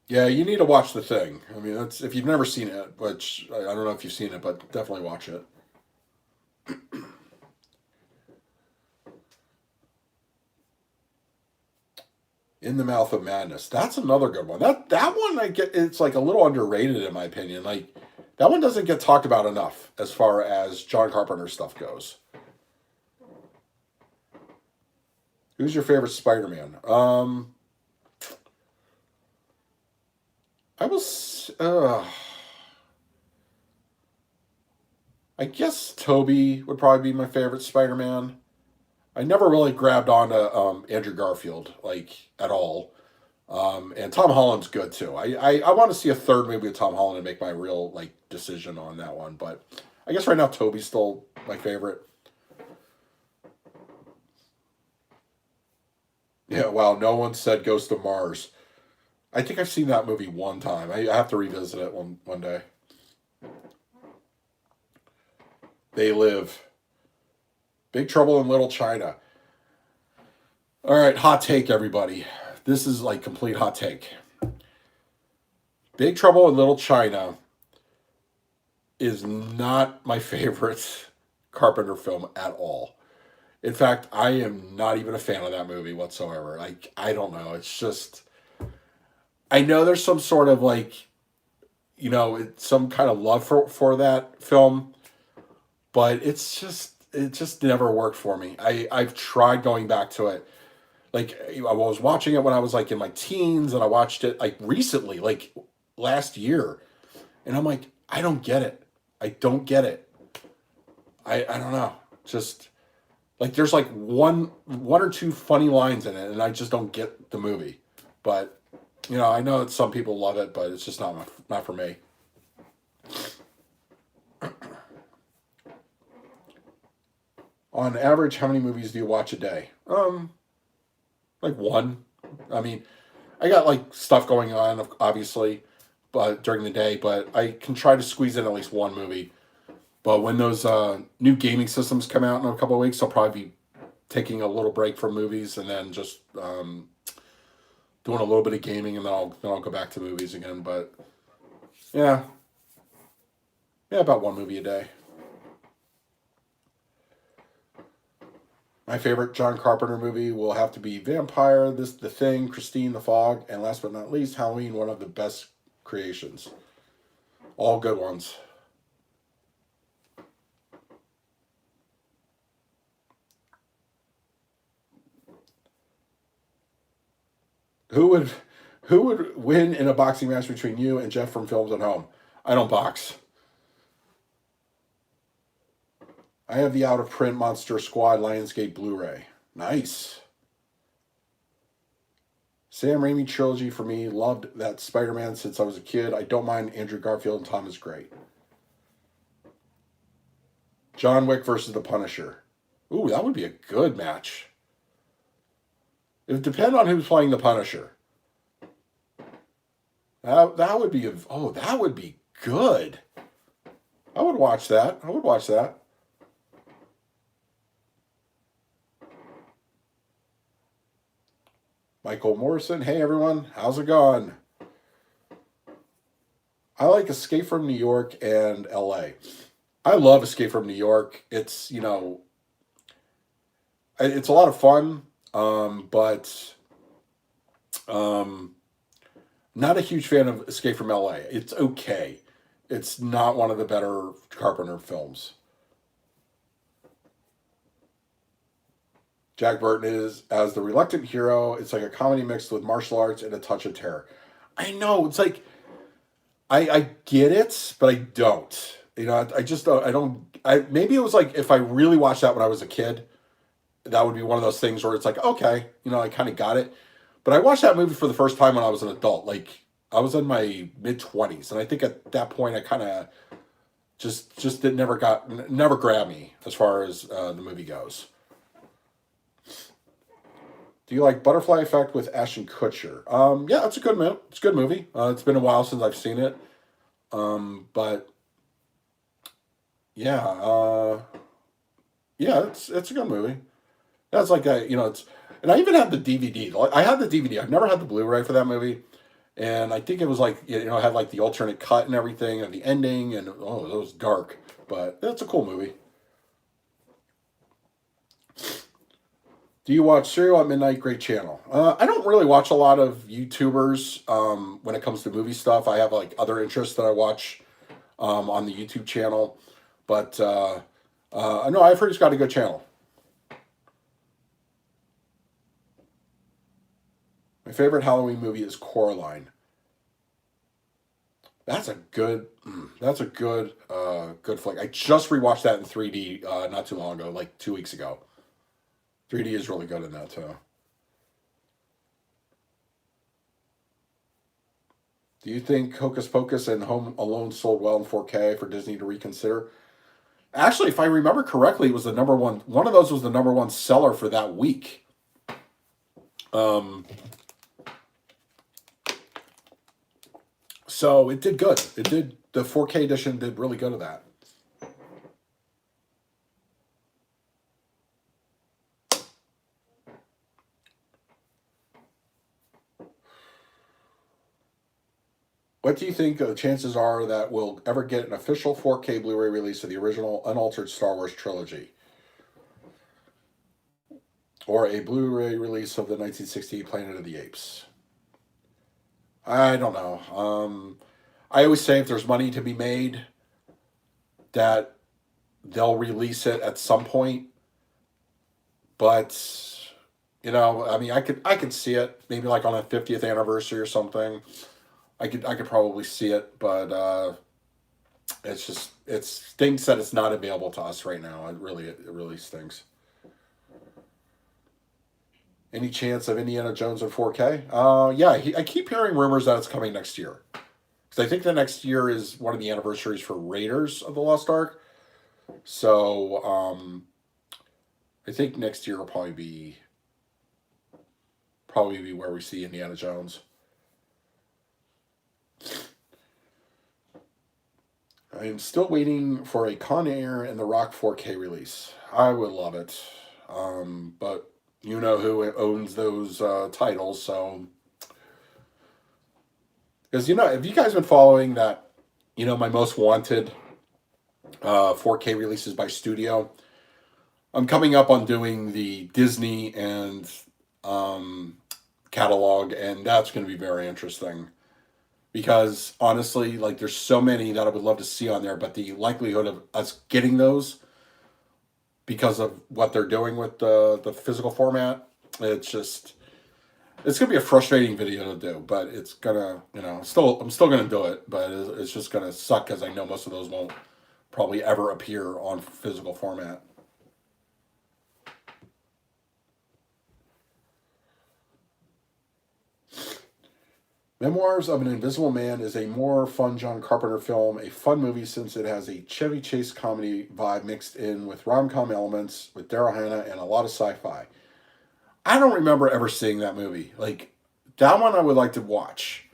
Yeah, you need to watch The Thing. I mean, that's if you've never seen it, which I don't know if you've seen it, but definitely watch it. In the Mouth of Madness. That's another good one. That one I get it's like a little underrated in my opinion. Like that one doesn't get talked about enough as far as John Carpenter stuff goes. Who's your favorite Spider-Man? I was I guess Toby would probably be my favorite Spider-Man. I never really grabbed onto Andrew Garfield like at all. And Tom Holland's good too. I want to see a third movie with Tom Holland and make my real like decision on that one. But I guess right now Toby's still my favorite. Yeah, wow, no one said Ghost of Mars. I think I've seen that movie one time. I have to revisit it one day. They Live. Big Trouble in Little China. All right, hot take, everybody. This is like complete hot take. Big Trouble in Little China is not my favorite Carpenter film at all. In fact, I am not even a fan of that movie whatsoever. Like, I don't know. It's just, I know there's some sort of like, it's some kind of love for that film, but it just never worked for me. I've tried going back to it. Like, I was watching it when I was like in my teens, and I watched it like recently, like last year, and I'm like, I don't get it. I don't get it. I don't know. Just like there's like one or two funny lines in it, and I just don't get the movie. But I know that some people love it, but it's just not for me. On average, how many movies do you watch a day? Like one. I mean, I got like stuff going on, obviously, but during the day, but I can try to squeeze in at least one movie. But when those new gaming systems come out in a couple of weeks, I'll probably be taking a little break from movies and then just doing a little bit of gaming, and then I'll go back to movies again. But yeah, about one movie a day. My favorite John Carpenter movie will have to be Vampire, The Thing, Christine, The Fog, and last but not least, Halloween, one of the best creations. All good ones. Who would who would win in a boxing match between you and Jeff from Films at Home? I don't box. I have the out of print Monster Squad Lionsgate Blu-ray. Nice. Sam Raimi trilogy for me. Loved that Spider-Man since I was a kid. I don't mind Andrew Garfield and Tom is great. John Wick versus the Punisher. Ooh, that would be a good match. It would depend on who's playing the Punisher. That would be that would be good. I would watch that. Michael Morrison, hey everyone, how's it going? I like Escape from New York and LA. I love Escape from New York. It's, it's a lot of fun, but not a huge fan of Escape from LA. It's okay. It's not one of the better Carpenter films. Jack Burton is as the reluctant hero. It's like a comedy mixed with martial arts and a touch of terror. I know. It's like I get it, but I don't. I just don't. I don't. Maybe it was like if I really watched that when I was a kid, that would be one of those things where it's like, okay, I kind of got it. But I watched that movie for the first time when I was an adult. Like I was in my mid-20s, and I think at that point I kind of just it never grabbed me as far as the movie goes. Do you like Butterfly Effect with Ashton Kutcher? Yeah, it's a good movie. It's a good movie. It's been a while since I've seen it, but yeah, yeah, it's a good movie. That's like it's, and I even had the DVD. Like, I had the DVD. I've never had the Blu-ray for that movie, and I think it was like it had like the alternate cut and everything, and the ending, and it was dark, but it's a cool movie. Do you watch Serial at Midnight? Great channel. I don't really watch a lot of YouTubers when it comes to movie stuff. I have like other interests that I watch on the YouTube channel, but no, I've heard he's got a good channel. My favorite Halloween movie is Coraline. That's a good. Good flick. I just rewatched that in 3D not too long ago, like 2 weeks ago. 3D is really good in that too. Do you think Hocus Pocus and Home Alone sold well in 4K for Disney to reconsider? Actually, if I remember correctly, it was the number one. One of those was the number one seller for that week. So it did good. It did. The 4K edition did really good of that. What do you think the chances are that we'll ever get an official 4K Blu-ray release of the original unaltered Star Wars trilogy? or a Blu-ray release of the 1968 Planet of the Apes? I don't know. I always say if there's money to be made, that they'll release it at some point. But I mean, I could see it maybe like on a 50th anniversary or something. I could probably see it, but it stinks that it's not available to us right now. It really stinks. Any chance of Indiana Jones in 4K? Yeah, I keep hearing rumors that it's coming next year. Because I think the next year is one of the anniversaries for Raiders of the Lost Ark. So I think next year will probably be where we see Indiana Jones. I am still waiting for a Con Air and The Rock 4K release. I would love it. But you know who owns those titles, so. Because, have you guys been following that, my most wanted 4K releases by studio? I'm coming up on doing the Disney and catalog, and that's going to be very interesting. Because honestly, like there's so many that I would love to see on there, but the likelihood of us getting those because of what they're doing with the physical format, it's gonna be a frustrating video to do, but it's gonna I'm still gonna do it, but it's just gonna suck because I know most of those won't probably ever appear on physical format. Memoirs of an Invisible Man is a more fun John Carpenter film, a fun movie since it has a Chevy Chase comedy vibe mixed in with rom-com elements with Daryl Hannah and a lot of sci-fi. I don't remember ever seeing that movie. Like, that one I would like to watch.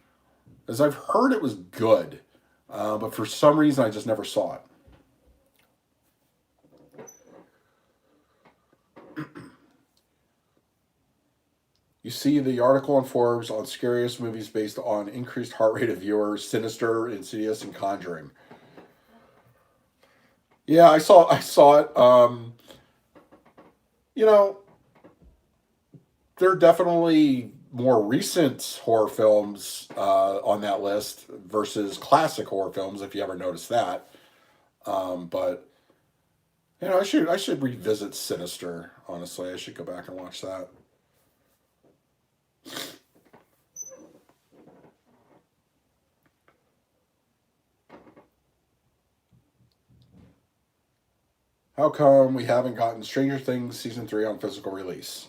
As I've heard it was good, but for some reason I just never saw it. You see the article on Forbes on scariest movies based on increased heart rate of viewers, Sinister, Insidious, and Conjuring. Yeah, I saw it. You know, there are definitely more recent horror films on that list versus classic horror films, if you ever noticed that. But I should revisit Sinister. Honestly, I should go back and watch that. How come we haven't gotten Stranger Things season 3 on physical release?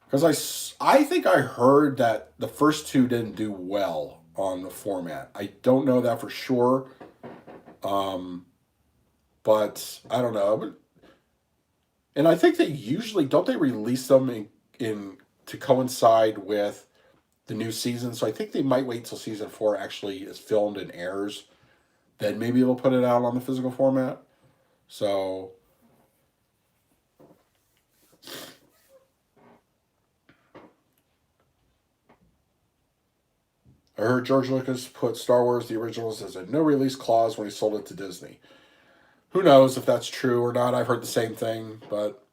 Because I think I heard that the first two didn't do well on the format. I don't know that for sure, um, but I don't know. And I think they usually don't they release them in to coincide with the new season. So I think they might wait till season 4 actually is filmed and airs. Then maybe they'll put it out on the physical format. So I heard George Lucas put Star Wars the originals as a no release clause when he sold it to Disney. Who knows if that's true or not? I've heard the same thing, but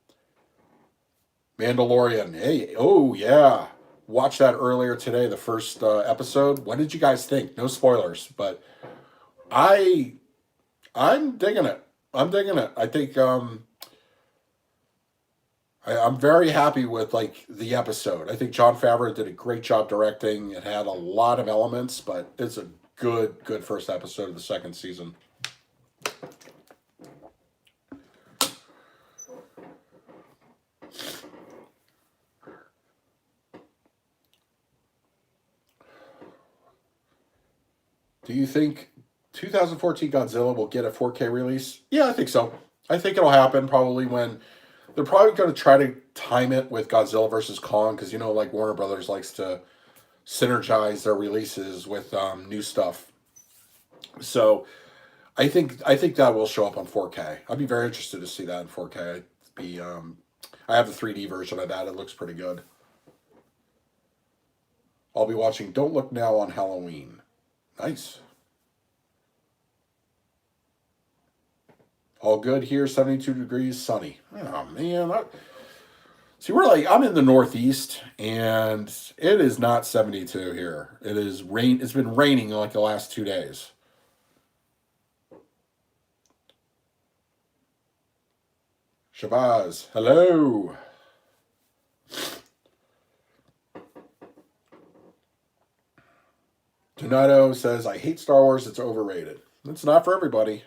Mandalorian. Hey, oh yeah. Watched that earlier today, the first episode. What did you guys think? No spoilers, but I I'm digging it. I'm digging it. I think I'm very happy with like the episode. I think John Favreau did a great job directing. It had a lot of elements, but it's a good first episode of the second season. Do you think 2014 Godzilla will get a 4K release? Yeah, I think so. I think it'll happen probably when they're probably going to try to time it with Godzilla versus Kong because like Warner Brothers likes to synergize their releases with new stuff. So I think that will show up on 4K. I'd be very interested to see that in 4K. I have the 3D version of that. It looks pretty good. I'll be watching Don't Look Now on Halloween. Nice. All good here. 72 degrees, sunny. Oh man, See, I'm in the Northeast, and it is not 72 here. It is rain. It's been raining like the last 2 days. Shabazz, hello. Donato says, I hate Star Wars. It's overrated. It's not for everybody.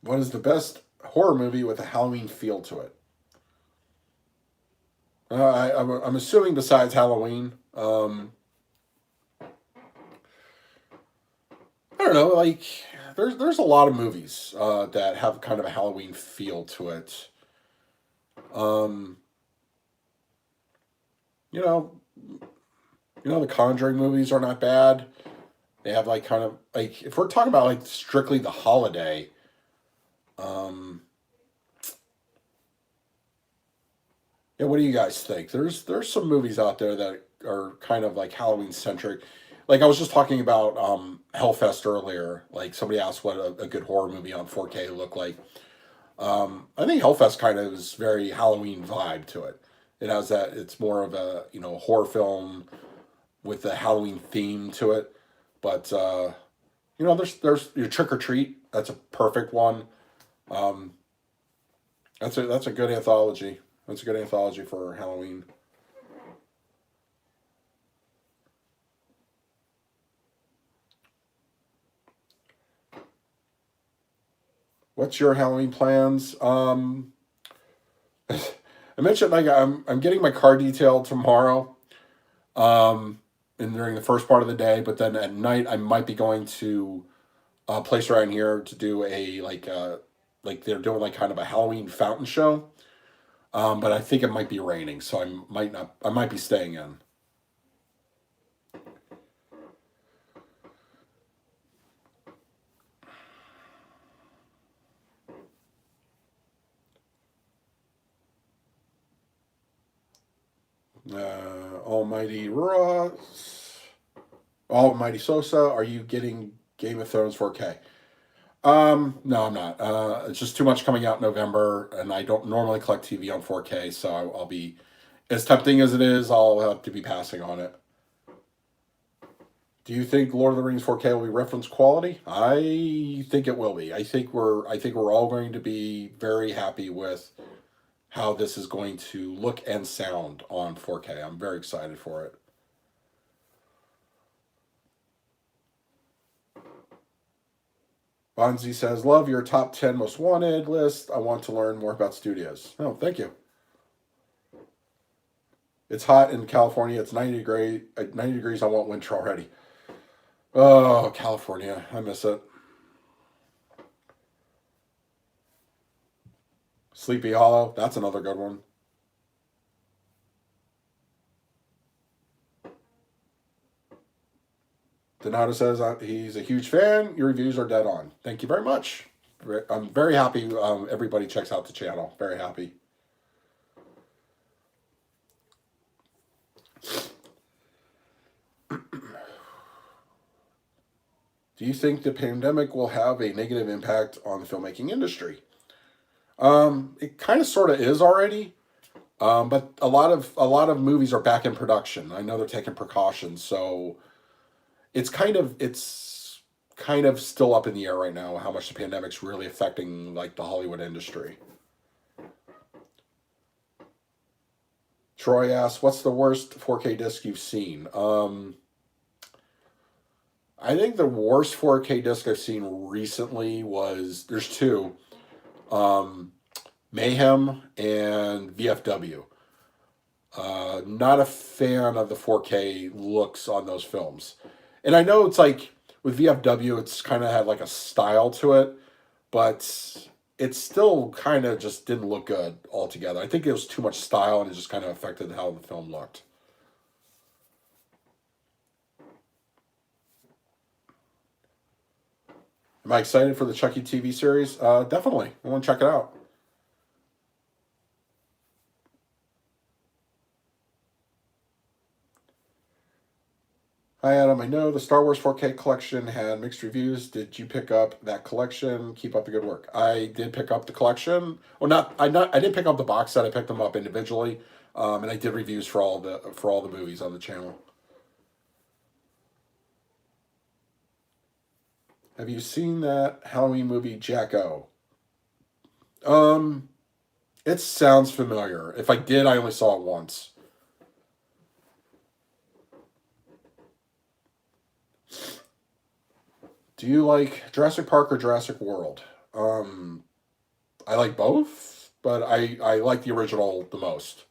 What is the best horror movie with a Halloween feel to it? I'm assuming besides Halloween. I don't know. Like, there's a lot of movies that have kind of a Halloween feel to it. Um, you know, the Conjuring movies are not bad. They have like kind of like if we're talking about like strictly the holiday. Um, yeah, what do you guys think? There's some movies out there that are kind of like Halloween centric. Like I was just talking about Hellfest earlier. Like somebody asked what a good horror movie on 4K looked like. I think Hellfest kind of is very Halloween vibe to it. It has that. It's more of a horror film with a Halloween theme to it. But there's your Trick or Treat. That's a perfect one. Um, that's a good anthology. That's a good anthology for Halloween. What's your Halloween plans? I mentioned like I'm getting my car detailed tomorrow. And during the first part of the day, but then at night I might be going to a place around here to do a like they're doing like kind of a Halloween fountain show. But I think it might be raining, so I might be staying in. Almighty Ross, Almighty Sosa, are you getting Game of Thrones 4K? No, I'm not. It's just too much coming out in November, and I don't normally collect TV on 4K, so I'll be, as tempting as it is, I'll have to be passing on it. Do you think Lord of the Rings 4K will be reference quality? I think it will be. I think we're all going to be very happy with how this is going to look and sound on 4K. I'm very excited for it. Bonzi says, love your top 10 most wanted list. I want to learn more about studios. Oh, thank you. It's hot in California. It's 90 degrees. 90 degrees. I want winter already. Oh, California. I miss it. Sleepy Hollow. That's another good one. Donato says he's a huge fan. Your reviews are dead on. Thank you very much. I'm very happy everybody checks out the channel. Very happy. Do you think the pandemic will have a negative impact on the filmmaking industry? It kind of sort of is already. But a lot of movies are back in production. I know they're taking precautions, so it's kind of still up in the air right now how much the pandemic's really affecting like the Hollywood industry. Troy asks, "What's the worst 4K disc you've seen?" I think the worst 4K disc I've seen recently was there's two, um, Mayhem and VFW. Not a fan of the 4K looks on those films. And I know it's like with VFW, it's kind of had like a style to it, but it still kind of just didn't look good altogether. I think it was too much style and it just kind of affected how the film looked. Am I excited for the Chucky TV series? Definitely. I want to check it out. Hi, Adam. I know the Star Wars 4K collection had mixed reviews. Did you pick up that collection? Keep up the good work. I did pick up the collection. Well, I didn't pick up the box set. I picked them up individually, and I did reviews for all the movies on the channel. Have you seen that Halloween movie Jacko? Um, it sounds familiar. If I did, I only saw it once. Do you like Jurassic Park or Jurassic World? Um, I like both, but I like the original the most.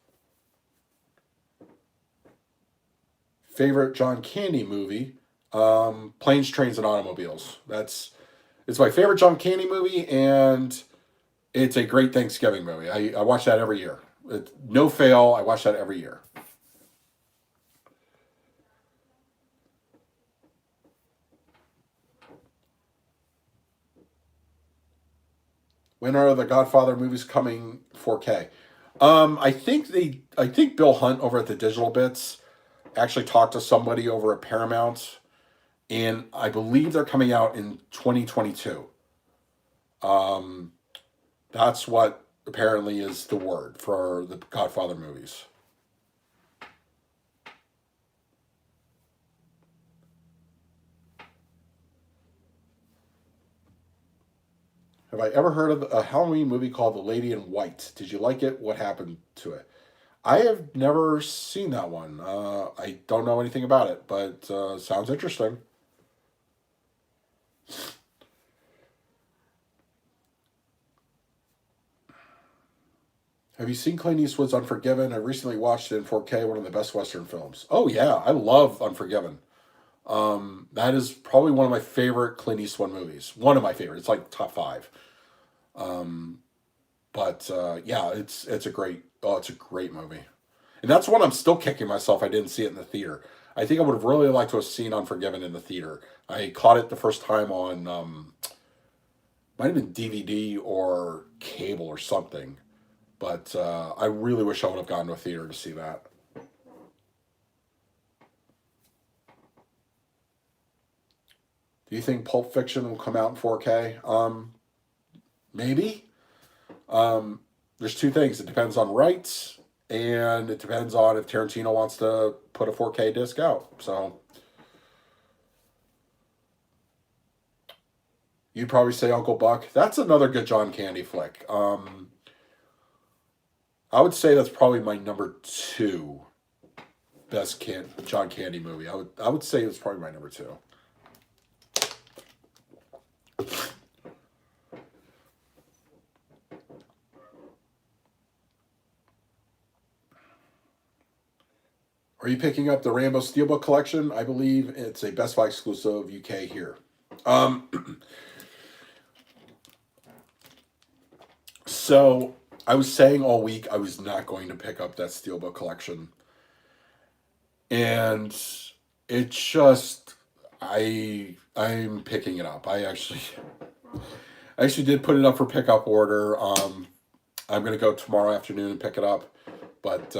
Favorite John Candy movie? Planes, Trains, and Automobiles. It's my favorite John Candy movie, and it's a great Thanksgiving movie. I watch that every year. No fail. I watch that every year. When are the Godfather movies coming 4K? I think Bill Hunt over at the Digital Bits actually talked to somebody over at Paramount, and I believe they're coming out in 2022. Um, that's what apparently is the word for the Godfather movies. Have I ever heard of a Halloween movie called The Lady in White? Did you like it? What happened to it? I have never seen that one. I don't know anything about it, but sounds interesting. Have you seen Clint Eastwood's Unforgiven? I recently watched it in 4K, one of the best Western films. Oh, yeah, I love Unforgiven. That is probably one of my favorite Clint Eastwood movies. One of my favorites. It's like top five. Um, but yeah, it's a great movie. And that's one I'm still kicking myself I didn't see it in the theater. I think I would have really liked to have seen Unforgiven in the theater. I caught it the first time on might have been DVD or cable or something. But I really wish I would have gone to a theater to see that. Do you think Pulp Fiction will come out in 4K? Maybe. There's two things. It depends on rights, and it depends on if Tarantino wants to put a 4K disc out. So you'd probably say Uncle Buck. That's another good John Candy flick. I would say that's probably my number two John Candy movie. I would say it's probably my number two. Are you picking up the Rambo Steelbook collection? I believe it's a Best Buy exclusive UK here. Um, so I was saying all week I was not going to pick up that Steelbook collection, and it just I'm picking it up. I actually did put it up for pickup order. I'm gonna go tomorrow afternoon and pick it up, but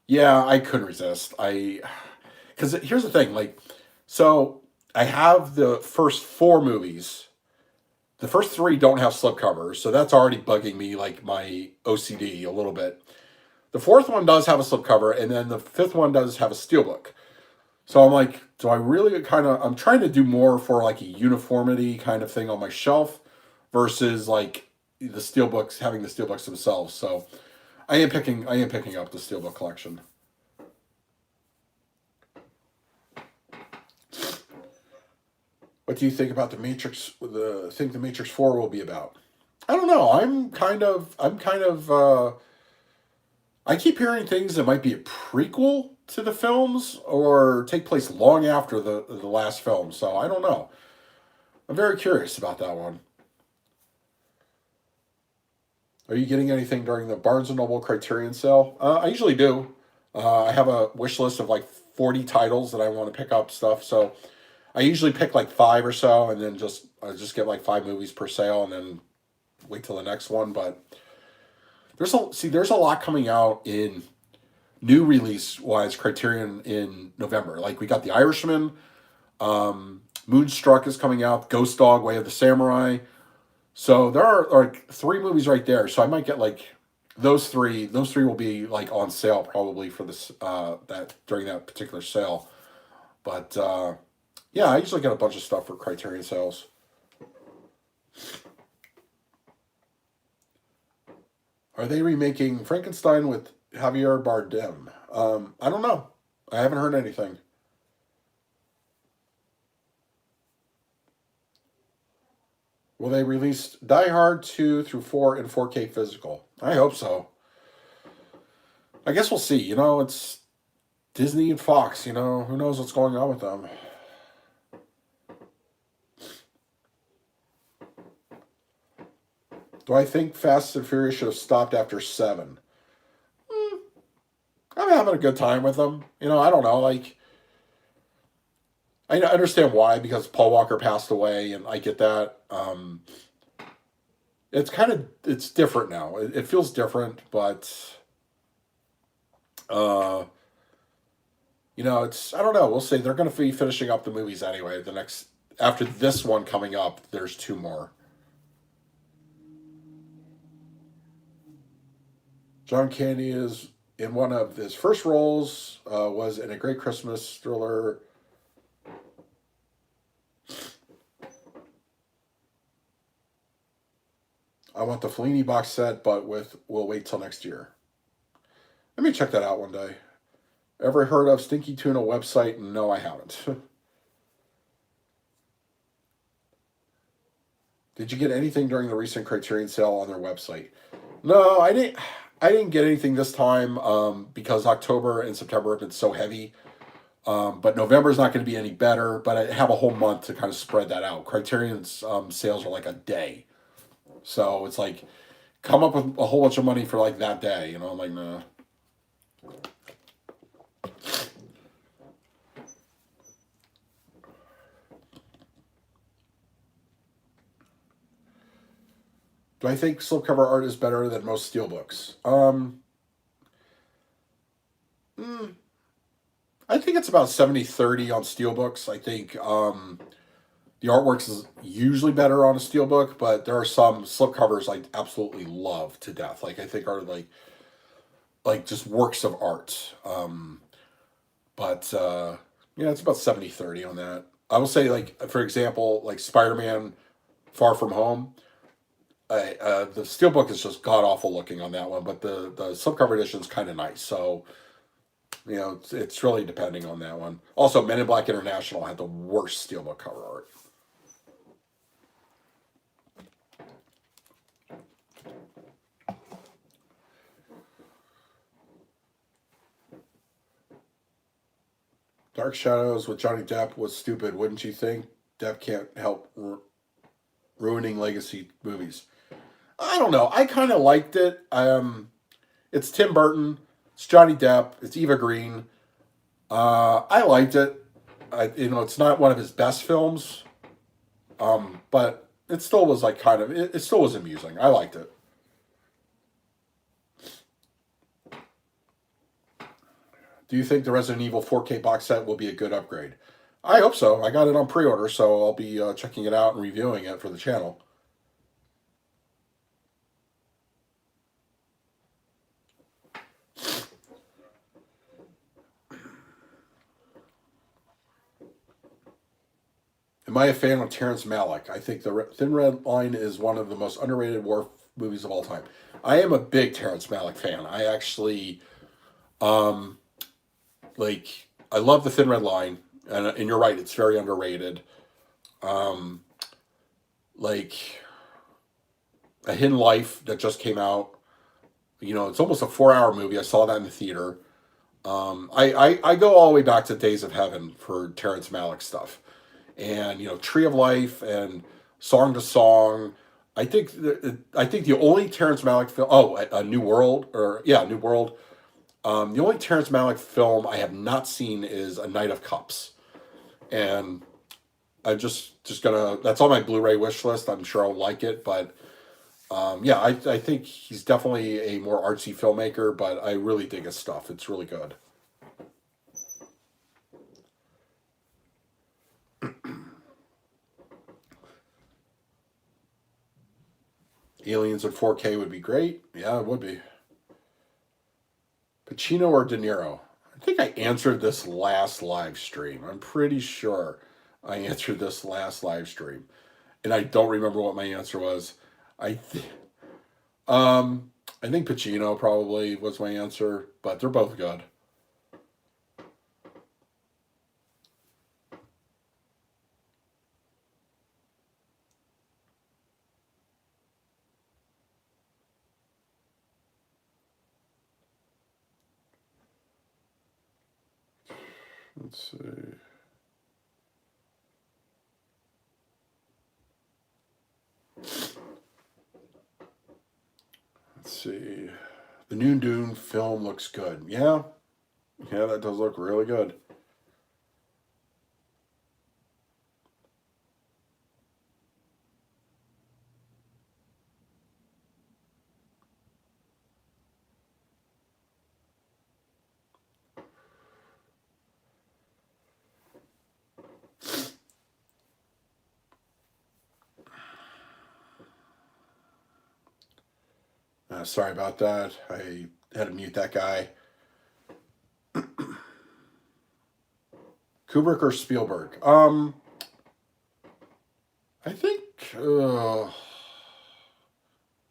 yeah, I couldn't resist. Because here's the thing, like, so I have the first four movies. The first three don't have slipcovers, so that's already bugging me, like my OCD a little bit. The fourth one does have a slipcover, and then the fifth one does have a steelbook. So I'm like, do I really I'm trying to do more for like a uniformity kind of thing on my shelf versus like the steelbooks, having the steelbooks themselves. So I am picking up the steelbook collection. What do you think about the Matrix? Think the Matrix 4 will be about? I don't know. I keep hearing things that might be a prequel to the films or take place long after the last film. So I don't know. I'm very curious about that one. Are you getting anything during the Barnes and Noble Criterion sale? I usually do. I have a wish list of like 40 titles that I want to pick up stuff. So I usually pick like five or so, and then I just get like five movies per sale, and then wait till the next one. But there's a lot coming out in new release wise Criterion in November. Like we got The Irishman, Moonstruck is coming out, Ghost Dog, Way of the Samurai. So there are like three movies right there. So I might get like those three. Those three will be like on sale probably for this that during that particular sale. But yeah, I usually get a bunch of stuff for Criterion sales. Are they remaking Frankenstein with Javier Bardem? I don't know. I haven't heard anything. Will they release Die Hard 2 through 4 in 4K physical? I hope so. I guess we'll see. You know, it's Disney and Fox. You know, who knows what's going on with them. Do I think Fast and Furious should have stopped after 7? I'm having a good time with them. You know, I don't know. Like, I understand why, because Paul Walker passed away, and I get that. It's kind of, it's different now. It feels different, but uh, you know, it's, I don't know. We'll see. They're going to be finishing up the movies anyway. The next, after this one coming up, there's two more. John Candy is in one of his first roles, was in A Great Christmas Thriller. I want the Fellini box set, but we'll wait till next year. Let me check that out one day. Ever heard of Stinky Tuna website? No, I haven't. Did you get anything during the recent Criterion sale on their website? No, I didn't. I didn't get anything this time because October and September have been so heavy. But November is not going to be any better. But I have a whole month to kind of spread that out. Criterion's sales are like a day, so it's like come up with a whole bunch of money for like that day. You know, I'm like, nah. Do I think slipcover art is better than most steelbooks? Mm, I think it's about 70-30 on steelbooks. I think the artwork is usually better on a steelbook, but there are some slipcovers I absolutely love to death. Like I think are like just works of art. But yeah, it's about 70-30 on that. I will say like for example, like Spider-Man Far From Home. The steelbook is just god awful looking on that one, but the slipcover edition is kind of nice. So you know, it's really depending on that one. Also, Men in Black International had the worst steelbook cover art. Dark Shadows with Johnny Depp was stupid, wouldn't you think? Depp can't help ruining legacy movies. I don't know. I kind of liked it. It's Tim Burton. It's Johnny Depp. It's Eva Green. I liked it. You know, it's not one of his best films, but it still was like kind of. It still was amusing. I liked it. Do you think the Resident Evil 4K box set will be a good upgrade? I hope so. I got it on pre-order, so I'll be checking it out and reviewing it for the channel. Am I a fan of Terrence Malick? I think the Thin Red Line is one of the most underrated war movies of all time. I am a big Terrence Malick fan. I actually um, like. I love the Thin Red Line, and you're right. It's very underrated. Um, like A Hidden Life that just came out. You know, it's almost a 4 hour movie. I saw that in the theater. I go all the way back to Days of Heaven for Terrence Malick stuff. And you know Tree of Life and Song to Song. I think the only Terrence Malick film. Oh, a New World or yeah, New World. The only Terrence Malick film I have not seen is A Night of Cups, and I'm just gonna. That's on my Blu-ray wish list. I'm sure I'll like it, but Yeah, I think he's definitely a more artsy filmmaker, but I really dig his stuff. It's really good. Aliens in 4K would be great. Yeah, it would be. Pacino or De Niro? I think I answered this last live stream. I'm pretty sure I answered this last live stream, and I don't remember what my answer was. I th- um I think Pacino probably was my answer, but they're both good. Let's see. Let's see. The new Dune film looks good. Yeah, yeah, that does look really good. Sorry about that. I had to mute that guy. Kubrick or Spielberg? I think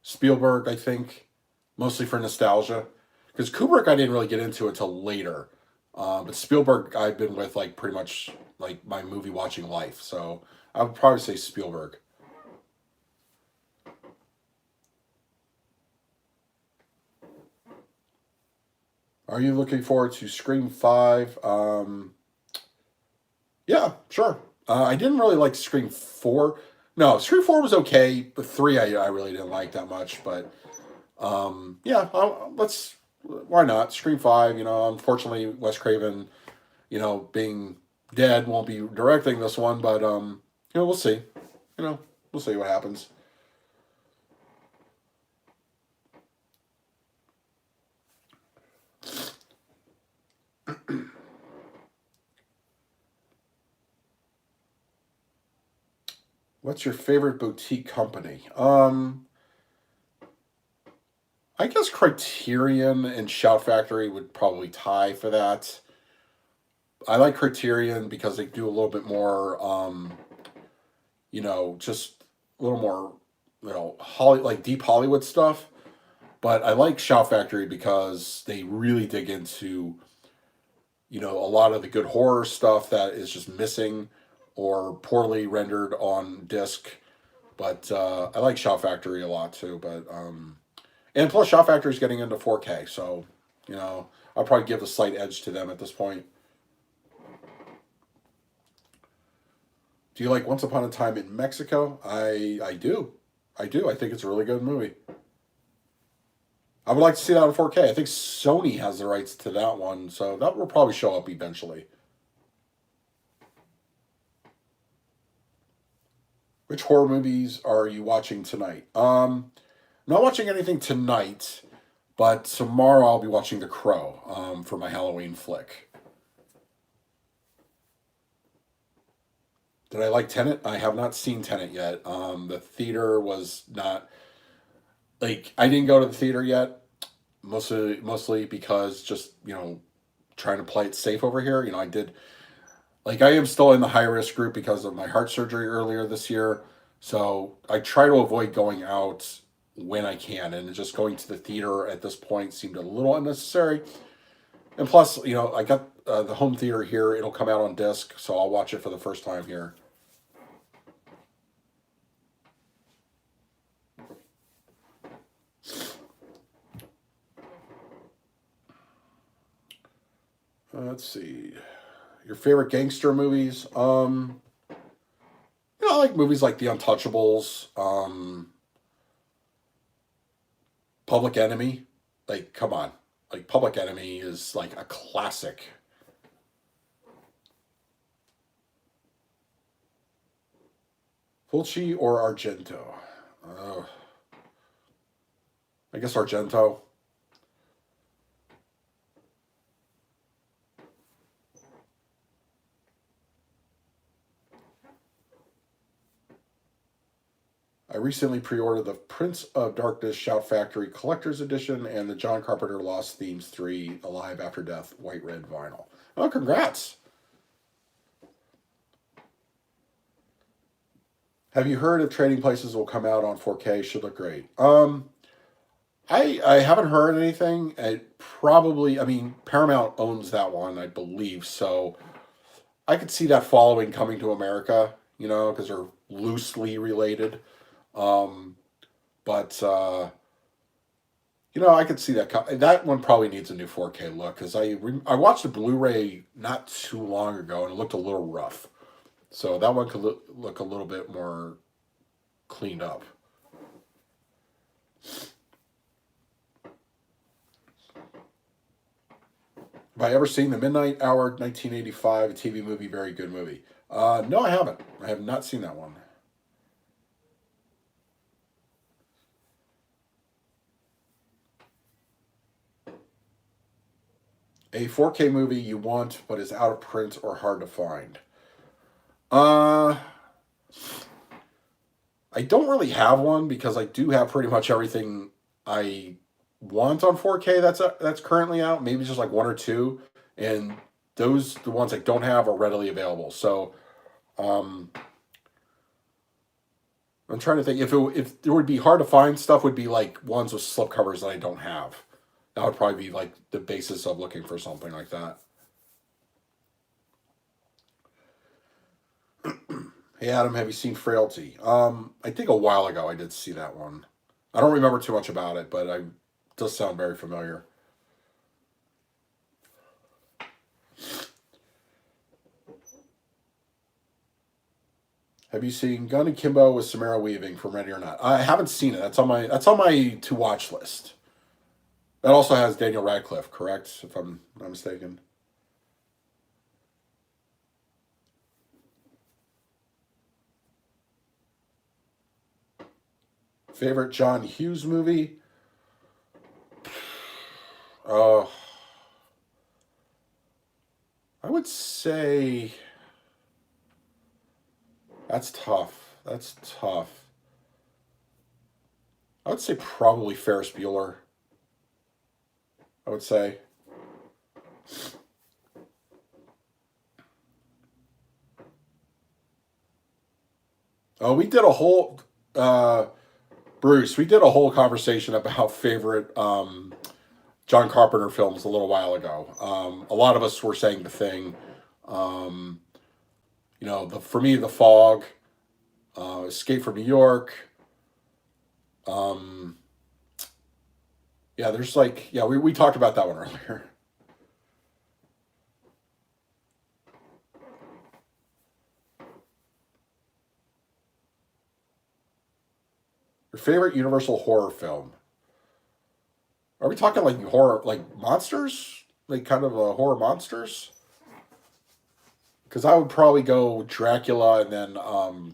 Spielberg. I think mostly for nostalgia, because Kubrick I didn't really get into until later. But Spielberg I've been with like pretty much like my movie watching life. So I would probably say Spielberg. Are you looking forward to Scream 5? Yeah, sure. I didn't really like Scream 4. No, Scream 4 was okay, but 3 I really didn't like that much. But yeah, let's, why not? Scream 5, unfortunately, Wes Craven, being dead won't be directing this one, but, we'll see. You know, we'll see what happens. What's your favorite boutique company? I guess Criterion and Shout Factory would probably tie for that. I like Criterion because they do a little bit more, just a little more, like deep Hollywood stuff. But I like Shout Factory because they really dig into, a lot of the good horror stuff that is just missing or poorly rendered on disc. But I like Shout Factory a lot too. But and plus, Shout Factory is getting into 4K, so I'll probably give a slight edge to them at this point. Do you like Once Upon a Time in Mexico? I do. I do. I think it's a really good movie. I would like to see that in 4K. I think Sony has the rights to that one, so that will probably show up eventually. Which horror movies are you watching tonight? I'm not watching anything tonight, but tomorrow I'll be watching The Crow for my Halloween flick. Did I like Tenet? I have not seen Tenet yet. The theater was not like I didn't go to the theater yet, mostly because just trying to play it safe over here. I did like I am still in the high risk group because of my heart surgery earlier this year, so I try to avoid going out when I can, and just going to the theater at this point seemed a little unnecessary. And plus, I got the home theater here; it'll come out on disc, so I'll watch it for the first time here. Let's see. Your favorite gangster movies? I like movies like The Untouchables, Public Enemy. Like, come on. Like, Public Enemy is like a classic. Fulci or Argento? Uh, I guess Argento. I recently pre-ordered the Prince of Darkness Shout Factory Collector's Edition and the John Carpenter Lost Themes 3 Alive After Death White Red Vinyl. Oh, congrats! Have you heard if Trading Places will come out on 4K? Should look great. I haven't heard anything. It probably, I mean, Paramount owns that one, I believe, so I could see that following coming to America, because they're loosely related. Um, but I could see that. That one probably needs a new 4K look because I watched the Blu-ray not too long ago and it looked a little rough. So that one could look a little bit more cleaned up. Have I ever seen The Midnight Hour 1985 TV movie? Very good movie. No, I haven't. I have not seen that one. A 4K movie you want but is out of print or hard to find. I don't really have one because I do have pretty much everything I want on 4K that's currently out. Maybe just like one or two, and the ones I don't have are readily available. So, I'm trying to think if it would be hard to find stuff would be like ones with slipcovers that I don't have. That would probably be like the basis of looking for something like that. Hey Adam, have you seen Frailty? I think a while ago I did see that one. I don't remember too much about it, but it does sound very familiar. Have you seen Gun and Kimbo with Samara Weaving from Ready or Not? I haven't seen it. That's on my to watch list. That also has Daniel Radcliffe, correct? If I'm not mistaken. Favorite John Hughes movie? Oh, I would say that's tough. That's tough. I would say probably Ferris Bueller. I would say. Oh, we did a whole Bruce. We did a whole conversation about favorite John Carpenter films a little while ago. A lot of us were saying The Thing. For me, The Fog, Escape from New York. There's we talked about that one earlier. Your favorite Universal horror film? Are we talking like horror, like monsters? Like kind of horror monsters? Because I would probably go Dracula and then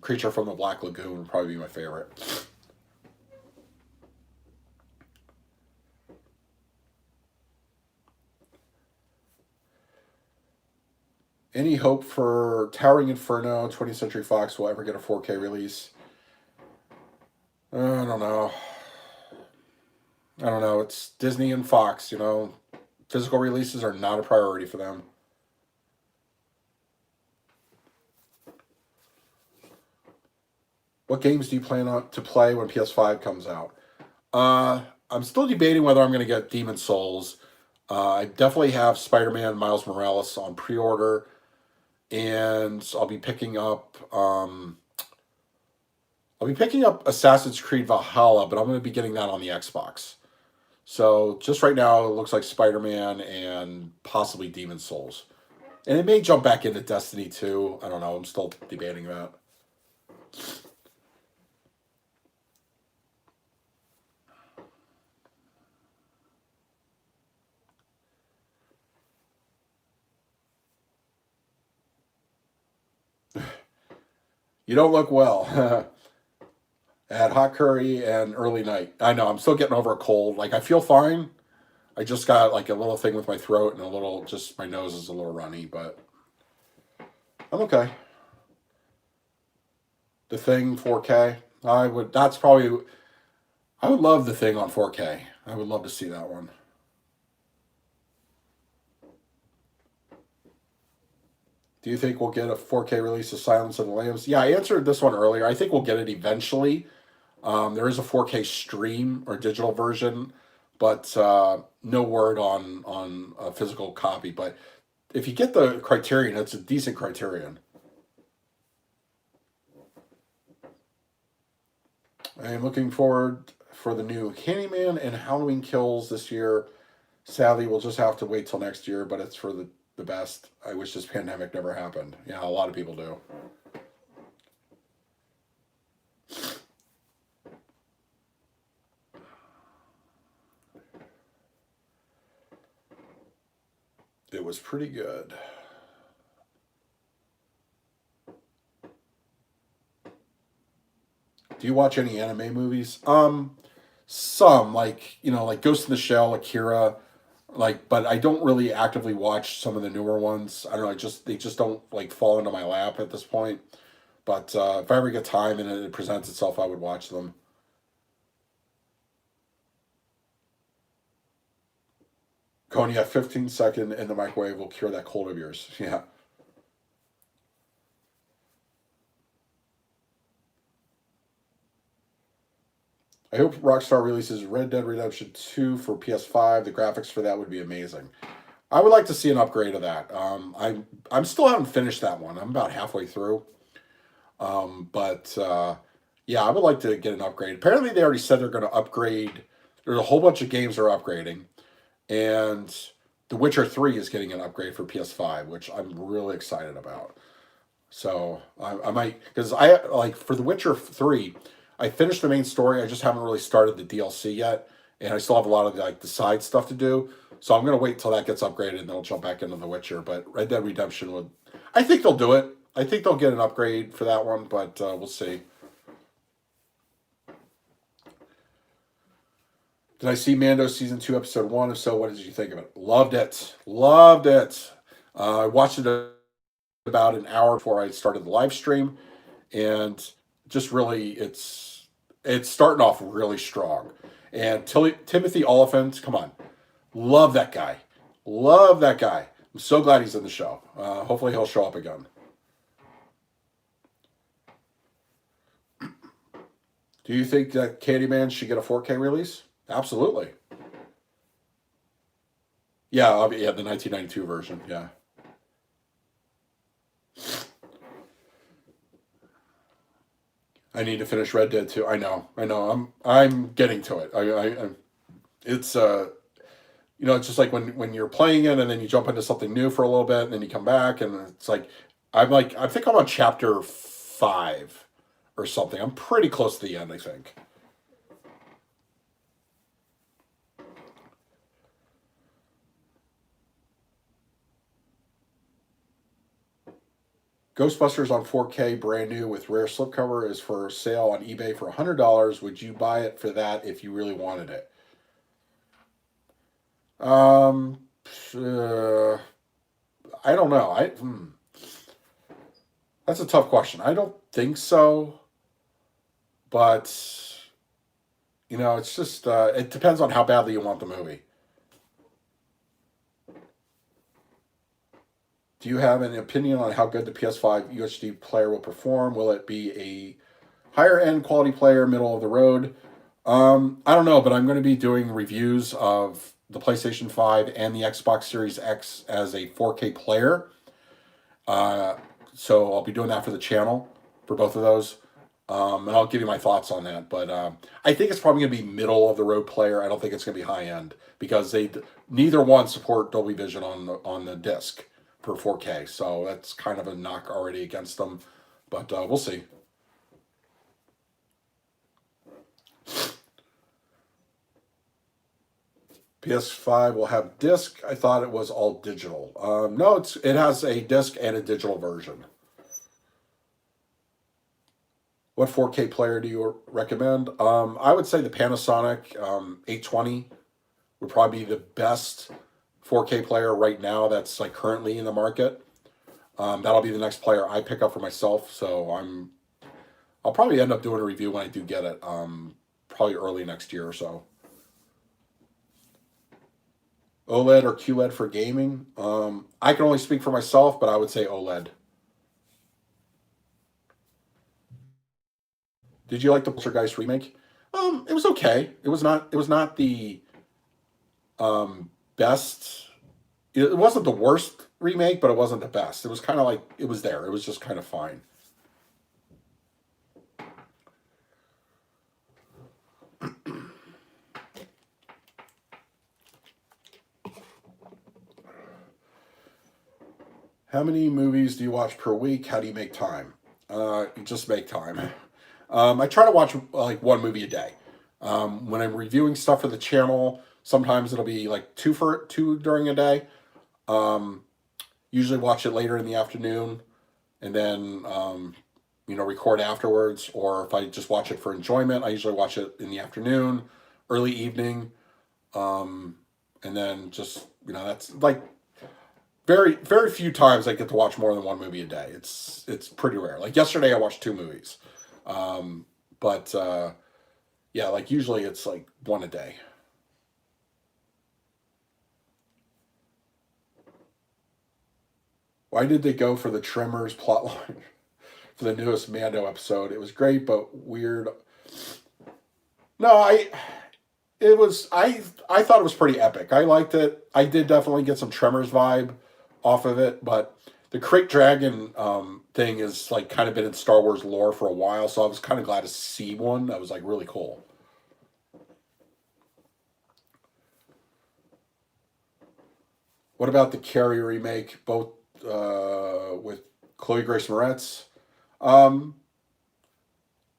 Creature from the Black Lagoon would probably be my favorite. Any hope for Towering Inferno, 20th Century Fox will ever get a 4K release? I don't know. I don't know. It's Disney and Fox, Physical releases are not a priority for them. What games do you plan to play when PS5 comes out? I'm still debating whether I'm going to get Demon Souls. I definitely have Spider-Man Miles Morales on pre-order, and I'll be picking up Assassin's Creed Valhalla, but I'm going to be getting that on the Xbox. So just right now, it looks like Spider-Man and possibly Demon Souls. And it may jump back into Destiny 2. I don't know. I'm still debating that. You don't look well. I had hot curry and early night. I know I'm still getting over a cold. Like I feel fine. I just got like a little thing with my throat and a little, just my nose is a little runny, but I'm okay. The Thing 4K. I would. That's probably. I would love The Thing on 4K. I would love to see that one. Do you think we'll get a 4K release of Silence of the Lambs? Yeah, I answered this one earlier. I think we'll get it eventually. There is a 4K stream or digital version, but no word on a physical copy. But if you get the Criterion, it's a decent Criterion. I am looking forward for the new Candyman and Halloween Kills this year. Sadly, we'll just have to wait till next year, but it's for the best. I wish this pandemic never happened. Yeah, a lot of people do. It was pretty good. Do you watch any anime movies? Some like like Ghost in the Shell, Akira, like, but I don't really actively watch some of the newer ones. I don't know. They just don't like fall into my lap at this point. But if I ever get time and it presents itself, I would watch them. Cognac, 15-second in the microwave will cure that cold of yours. Yeah. I hope Rockstar releases Red Dead Redemption 2 for PS5. The graphics for that would be amazing. I would like to see an upgrade of that. I'm still haven't finished that one. I'm about halfway through. But yeah, I would like to get an upgrade. Apparently, they already said they're going to upgrade. There's a whole bunch of games they're upgrading, and The Witcher 3 is getting an upgrade for PS5, which I'm really excited about. So I might, because I like for The Witcher 3, I finished the main story. I just haven't really started the DLC yet, and I still have a lot of like the side stuff to do. So I'm gonna wait till that gets upgraded, and then I'll jump back into The Witcher. But Red Dead Redemption would, I think they'll do it. I think they'll get an upgrade for that one, but we'll see. Did I see Mando season 2 episode 1? If so, what did you think of it? Loved it. Loved it. I watched it about an hour before I started the live stream, and just really, it's starting off really strong. And Timothy Oliphant, come on, love that guy. Love that guy. I'm so glad he's in the show. Hopefully, he'll show up again. Do you think that Candyman should get a 4K release? Absolutely. Yeah, yeah, the 1992 version. Yeah. I need to finish Red Dead 2. I know. I'm getting to it. It's it's just like when you're playing it and then you jump into something new for a little bit and then you come back and it's like I think I'm on chapter 5 or something. I'm pretty close to the end, I think. Ghostbusters on 4K, brand new with rare slipcover, is for sale on eBay for $100. Would you buy it for that if you really wanted it? Um, uh, I don't know. That's a tough question. I don't think so, but it's just it depends on how badly you want the movie. Do you have an opinion on how good the PS5 UHD player will perform? Will it be a higher end quality player, middle of the road? I don't know, but I'm going to be doing reviews of the PlayStation 5 and the Xbox Series X as a 4K player. Uh, so I'll be doing that for the channel for both of those. And I'll give you my thoughts on that. But I think it's probably going to be middle of the road player. I don't think it's going to be high end because neither one support Dolby Vision on the disc per 4K. So that's kind of a knock already against them. But we'll see. PS5 will have disc. I thought it was all digital. No, it has a disc and a digital version. What 4K player do you recommend? I would say the Panasonic 820 would probably be the best 4K player right now that's like currently in the market. That'll be the next player I pick up for myself. So I'll probably end up doing a review when I do get it. Probably early next year or so. OLED or QLED for gaming? I can only speak for myself, but I would say OLED. Did you like the Poltergeist remake? It was okay. It was not. It was not the best. It wasn't the worst remake, but it wasn't the best. It was kind of like it was there. It was just kind of fine. How many movies do you watch per week? How do you make time? You just make time. I try to watch like one movie a day. When I'm reviewing stuff for the channel, sometimes it'll be like two during a day. Um, Usually watch it later in the afternoon, and then record afterwards. Or if I just watch it for enjoyment, I usually watch it in the afternoon, early evening, and then just that's like very very few times I get to watch more than one movie a day. It's pretty rare. Like yesterday, I watched two movies, but yeah, like usually it's like one a day. Why did they go for the Tremors plotline for the newest Mando episode? It was great, but weird. No, I thought it was pretty epic. I liked it. I did definitely get some Tremors vibe off of it, but the Crate Dragon thing is like kind of been in Star Wars lore for a while, so I was kind of glad to see one. That was like really cool. What about the Carrie remake, both with Chloe Grace Moretz? Um,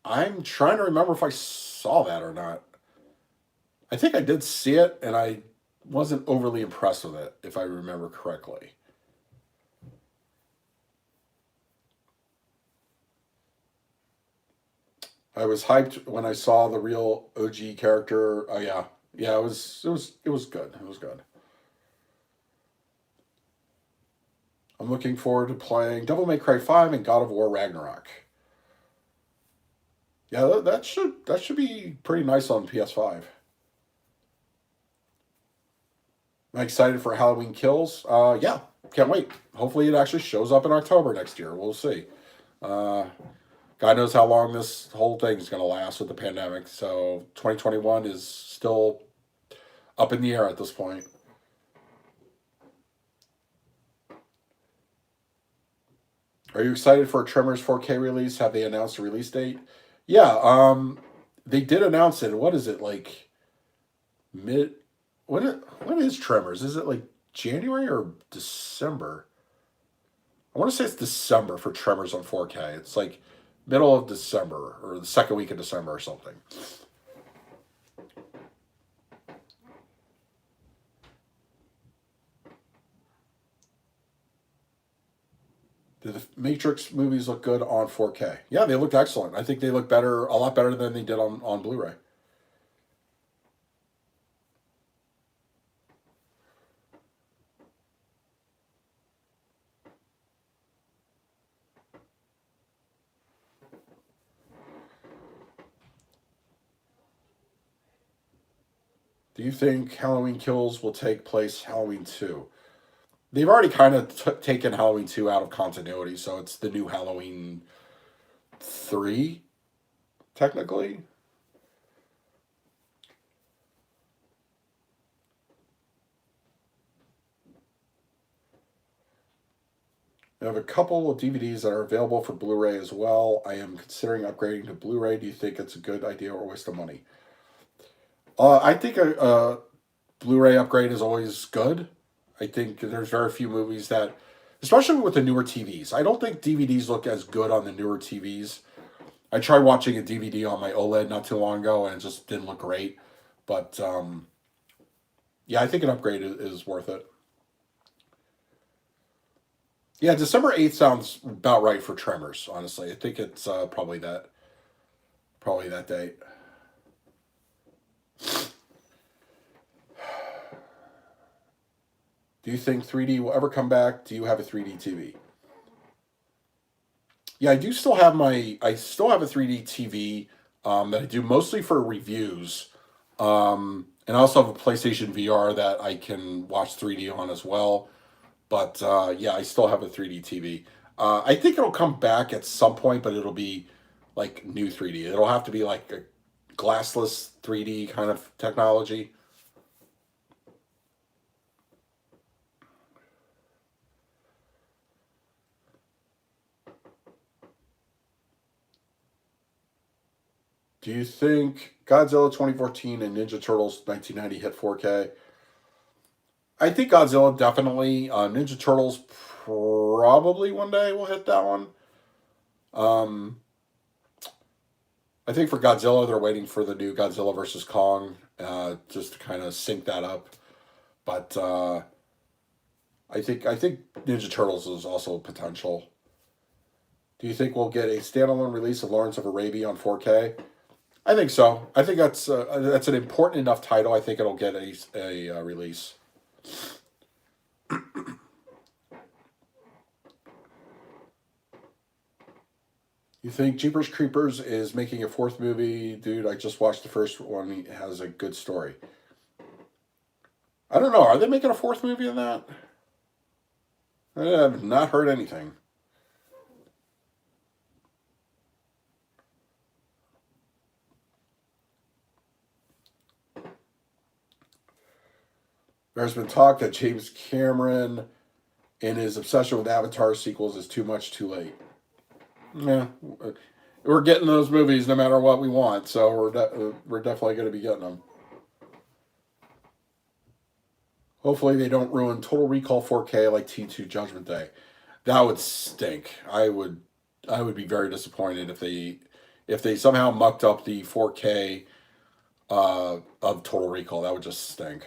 I'm trying to remember if I saw that or not. I think I did see it, and I wasn't overly impressed with it, if I remember correctly. I was hyped when I saw the real OG character. Oh yeah, yeah. It was good. It was good. I'm looking forward to playing Devil May Cry 5 and God of War Ragnarok. Yeah, that should be pretty nice on PS5. I'm excited for Halloween Kills. Yeah, can't wait. Hopefully, it actually shows up in October next year. We'll see. Uh, God knows how long this whole thing is going to last with the pandemic. So 2021 is still up in the air at this point. Are you excited for a Tremors 4K release? Have they announced a release date? Yeah, they did announce it. What is it like mid? When is Tremors? Is it like January or December? I want to say it's December for Tremors on 4K. It's like middle of December or the second week of December or something. Did the Matrix movies look good on 4K? Yeah, they looked excellent. I think they look better, a lot better than they did on Blu-ray. Do you think Halloween Kills will take place Halloween 2? They've already kind of taken Halloween 2 out of continuity, so it's the new Halloween 3, technically. I have a couple of DVDs that are available for Blu-ray as well. I am considering upgrading to Blu-ray. Do you think it's a good idea or a waste of money? I think a Blu-ray upgrade is always good. I think there's very few movies that, especially with the newer TVs. I don't think DVDs look as good on the newer TVs. I tried watching a DVD on my OLED not too long ago, and it just didn't look great. But yeah, I think an upgrade is worth it. Yeah, December 8th sounds about right for Tremors, honestly. I think it's probably that. Probably that date. Do you think 3D will ever come back? Do you have a 3D TV? Yeah, I still have a 3D TV that I do mostly for reviews. And I also have a PlayStation VR that I can watch 3D on as well. But yeah, I still have a 3D TV. I think it'll come back at some point, but it'll be like new 3D. It'll have to be like a glassless 3D kind of technology. Do you think Godzilla 2014 and Ninja Turtles 1990 hit 4K? I think Godzilla definitely. Ninja Turtles probably one day will hit that one. Um, I think for Godzilla, they're waiting for the new Godzilla versus Kong, just to kind of sync that up. But I think Ninja Turtles is also a potential. Do you think we'll get a standalone release of Lawrence of Arabia on 4K? I think so. I think that's an important enough title. I think it'll get a release. You think Jeepers Creepers is making a fourth movie? Dude, I just watched the first one. It has a good story. I don't know. Are they making a fourth movie of that? I have not heard anything. There's been talk that James Cameron and his obsession with Avatar sequels is too much too late. Yeah, we're getting those movies no matter what we want, so we're definitely going to be getting them. Hopefully, they don't ruin Total Recall 4K like T2 Judgment Day. That would stink. I would be very disappointed if they somehow mucked up the 4K of Total Recall. That would just stink.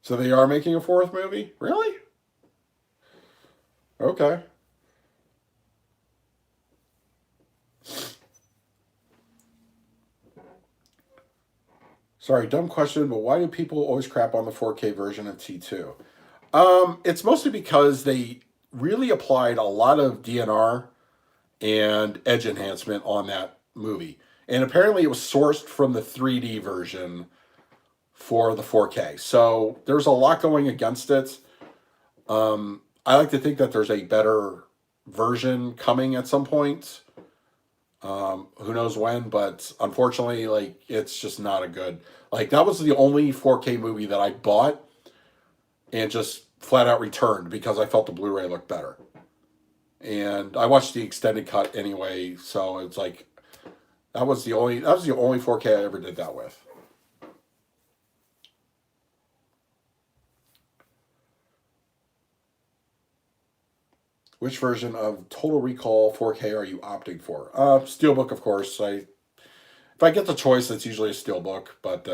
So they are making a fourth movie? Really? Okay. Sorry, dumb question, but why do people always crap on the 4K version of T2? It's mostly because they really applied a lot of DNR and edge enhancement on that movie. And apparently it was sourced from the 3D version for the 4K. So there's a lot going against it. I like to think that there's a better version coming at some point. Who knows when, but unfortunately, like it's just not a good. Like that was the only 4K movie that I bought and just flat out returned because I felt the Blu-ray looked better. And I watched the extended cut anyway, so it's like that was the only 4K I ever did that with. Which version of Total Recall 4K are you opting for? Steelbook, of course. If I get the choice, it's usually a Steelbook, but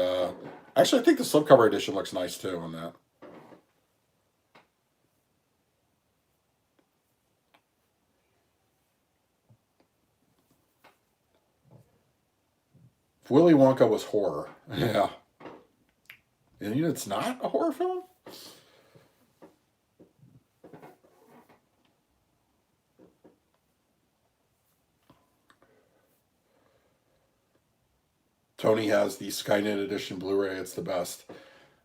actually, I think the slipcover edition looks nice too on that. If Willy Wonka was horror, yeah, and it's not a horror film. Tony has the Skynet edition Blu-ray. It's the best.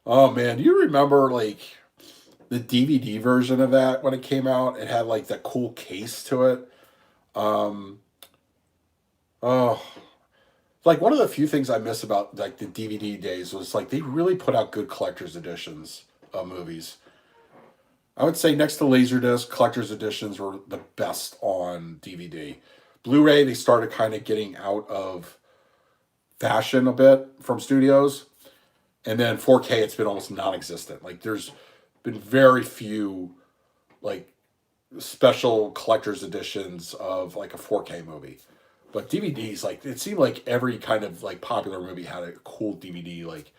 Oh man, do you remember like the DVD version of that when it came out? It had like that cool case to it. Um, oh, like one of the few things I miss about like the DVD days was like they really put out good collector's editions of movies. I would say next to Laserdisc, collector's editions were the best on DVD. Blu-ray, they started kind of getting out of fashion a bit from studios. And then 4K, it's been almost non-existent. Like there's been very few like special collector's editions of like a 4K movie. But DVDs, like it seemed like every kind of like popular movie had a cool DVD like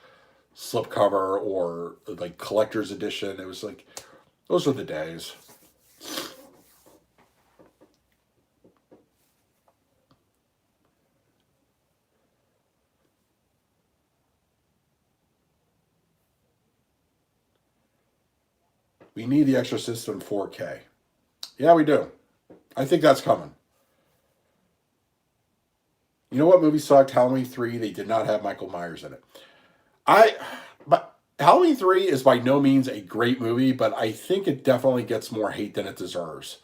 slipcover or like collector's edition. It was like, those were the days. We need The Exorcist in 4K. Yeah, we do. I think that's coming. You know what movie sucked? Halloween 3. They did not have Michael Myers in it. But Halloween 3 is by no means a great movie, but I think it definitely gets more hate than it deserves.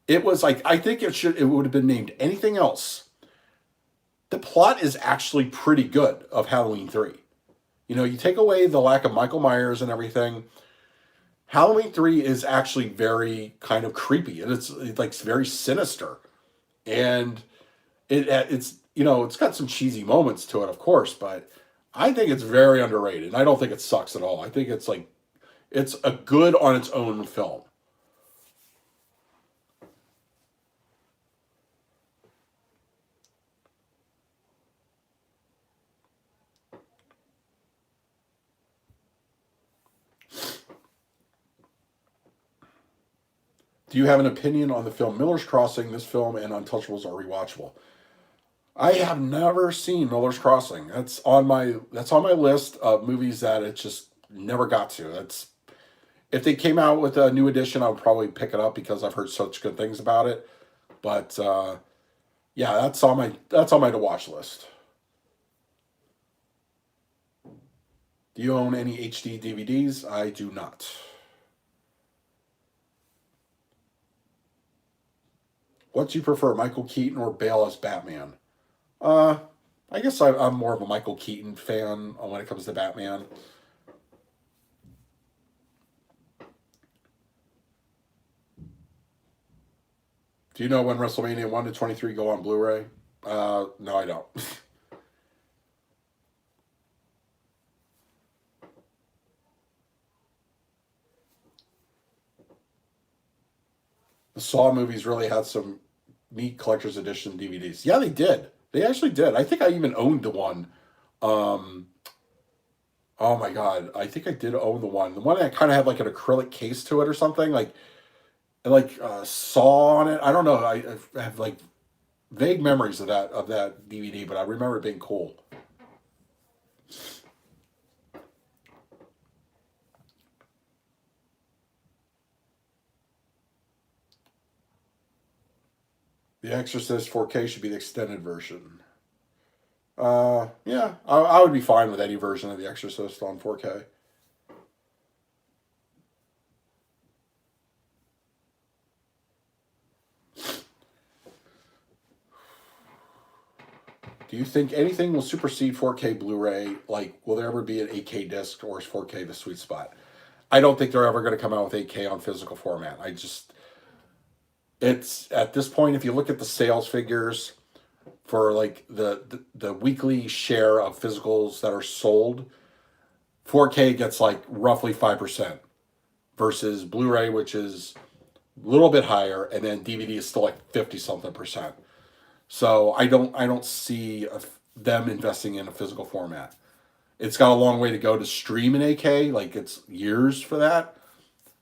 It was like, I think it would have been named anything else. The plot is actually pretty good of Halloween 3. You know, you take away the lack of Michael Myers and everything. Halloween 3 is actually very kind of creepy, and it's like very sinister. And it's, you know, it's got some cheesy moments to it, of course, but I think it's very underrated. And I don't think it sucks at all. I think it's like, it's a good on its own film. Do you have an opinion on the film Miller's Crossing? This film and Untouchables are rewatchable. I have never seen Miller's Crossing. That's on my list of movies that it just never got to. That's, if they came out with a new edition, I would probably pick it up because I've heard such good things about it. But yeah, that's on my to watch list. Do you own any HD DVDs? I do not. What do you prefer, Michael Keaton or Bale as Batman? Uh, I guess I'm more of a Michael Keaton fan when it comes to Batman. Do you know when WrestleMania 1 to 23 go on Blu-ray? No, I don't. The Saw movies really had some neat collector's edition DVDs. Yeah, they did. They actually did. I think I even owned the one. Um, oh my God, I think I did own the one. The one that kind of had like an acrylic case to it or something, like Saw on it. I don't know. I have like vague memories of that DVD, but I remember it being cool. The Exorcist 4K should be the extended version. Yeah, I would be fine with any version of The Exorcist on 4K. Do you think anything will supersede 4K Blu-ray? Like, will there ever be an 8K disc, or is 4K the sweet spot? I don't think they're ever going to come out with 8K on physical format. It's at this point, if you look at the sales figures for like the weekly share of physicals that are sold, 4K gets like roughly 5% versus Blu-ray, which is a little bit higher, and then DVD is still like 50 something percent. So I don't see them investing in a physical format. It's got a long way to go to stream in 8K, like it's years for that.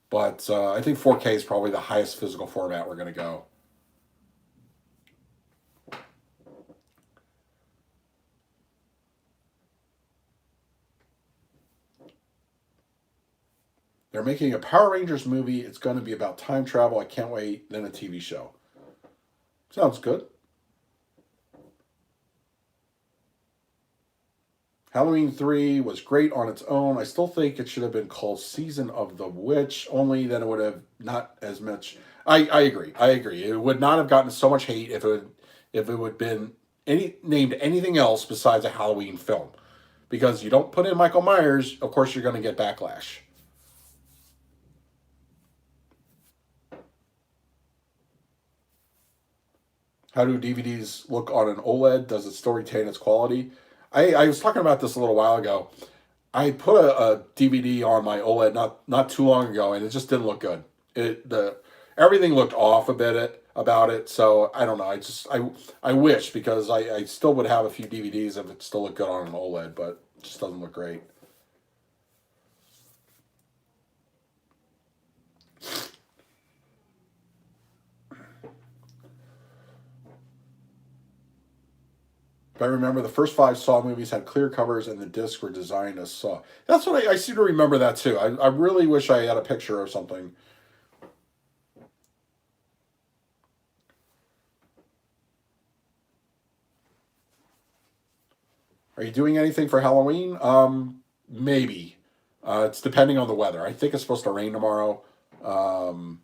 But I think 4K is probably the highest physical format we're going to go. They're making a Power Rangers movie. It's going to be about time travel. I can't wait. Then a TV show. Sounds good. Halloween 3 was great on its own. I still think it should have been called Season of the Witch, only then it would have not as much. I agree. I agree. It would not have gotten so much hate if it would been named anything else besides a Halloween film. Because you don't put in Michael Myers, of course you're going to get backlash. How do DVDs look on an OLED? Does it still retain its quality? I was talking about this a little while ago. I put a DVD on my OLED not too long ago, and it just didn't look good. Everything looked off a bit about it. So I don't know. I wish, because I still would have a few DVDs if it still looked good on an OLED, but it just doesn't look great. But I remember the first 5 Saw movies had clear covers and the discs were designed as Saw. That's what I seem to remember that too. I really wish I had a picture or something. Are you doing anything for Halloween? Maybe. It's depending on the weather. I think it's supposed to rain tomorrow. Um,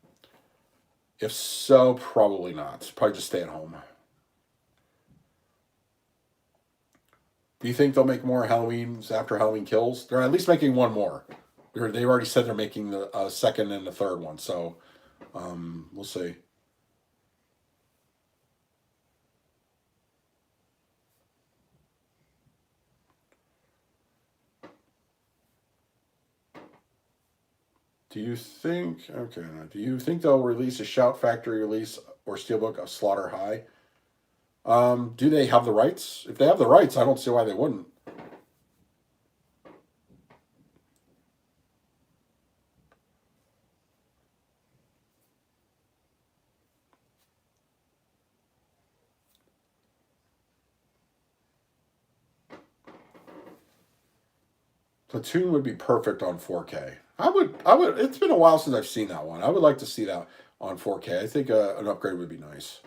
if so, probably not. Probably just stay at home. Do you think they'll make more Halloweens after Halloween Kills? They're at least making one more. They've already said they're making the second and the third one, so we'll see. Do you think, okay, do you think they'll release a Shout Factory release or Steelbook of Slaughter High? Do they have the rights? If they have the rights, I don't see why they wouldn't. Platoon would be perfect on 4K. I would. It's been a while since I've seen that one. I would like to see that on 4K. I think an upgrade would be nice.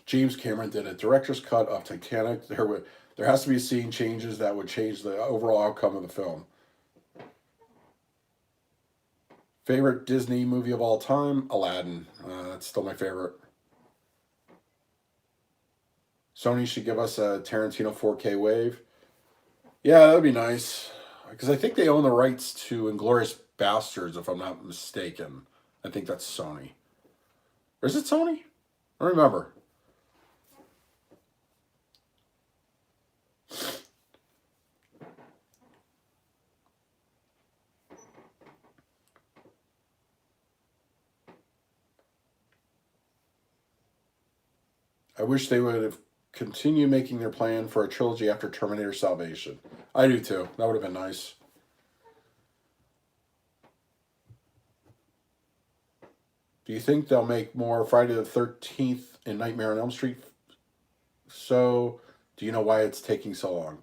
James Cameron did a director's cut of Titanic. There has to be scene changes that would change the overall outcome of the film. Favorite Disney movie of all time? Aladdin. That's still my favorite. Sony should give us a Tarantino 4K wave. Yeah, that'd be nice. Because I think they own the rights to Inglourious Bastards, if I'm not mistaken. I think that's Sony. Or is it Sony? I don't remember. I wish they would have continued making their plan for a trilogy after Terminator Salvation. I do too. That would have been nice. Do you think they'll make more Friday the 13th and Nightmare on Elm Street? So, do you know why it's taking so long?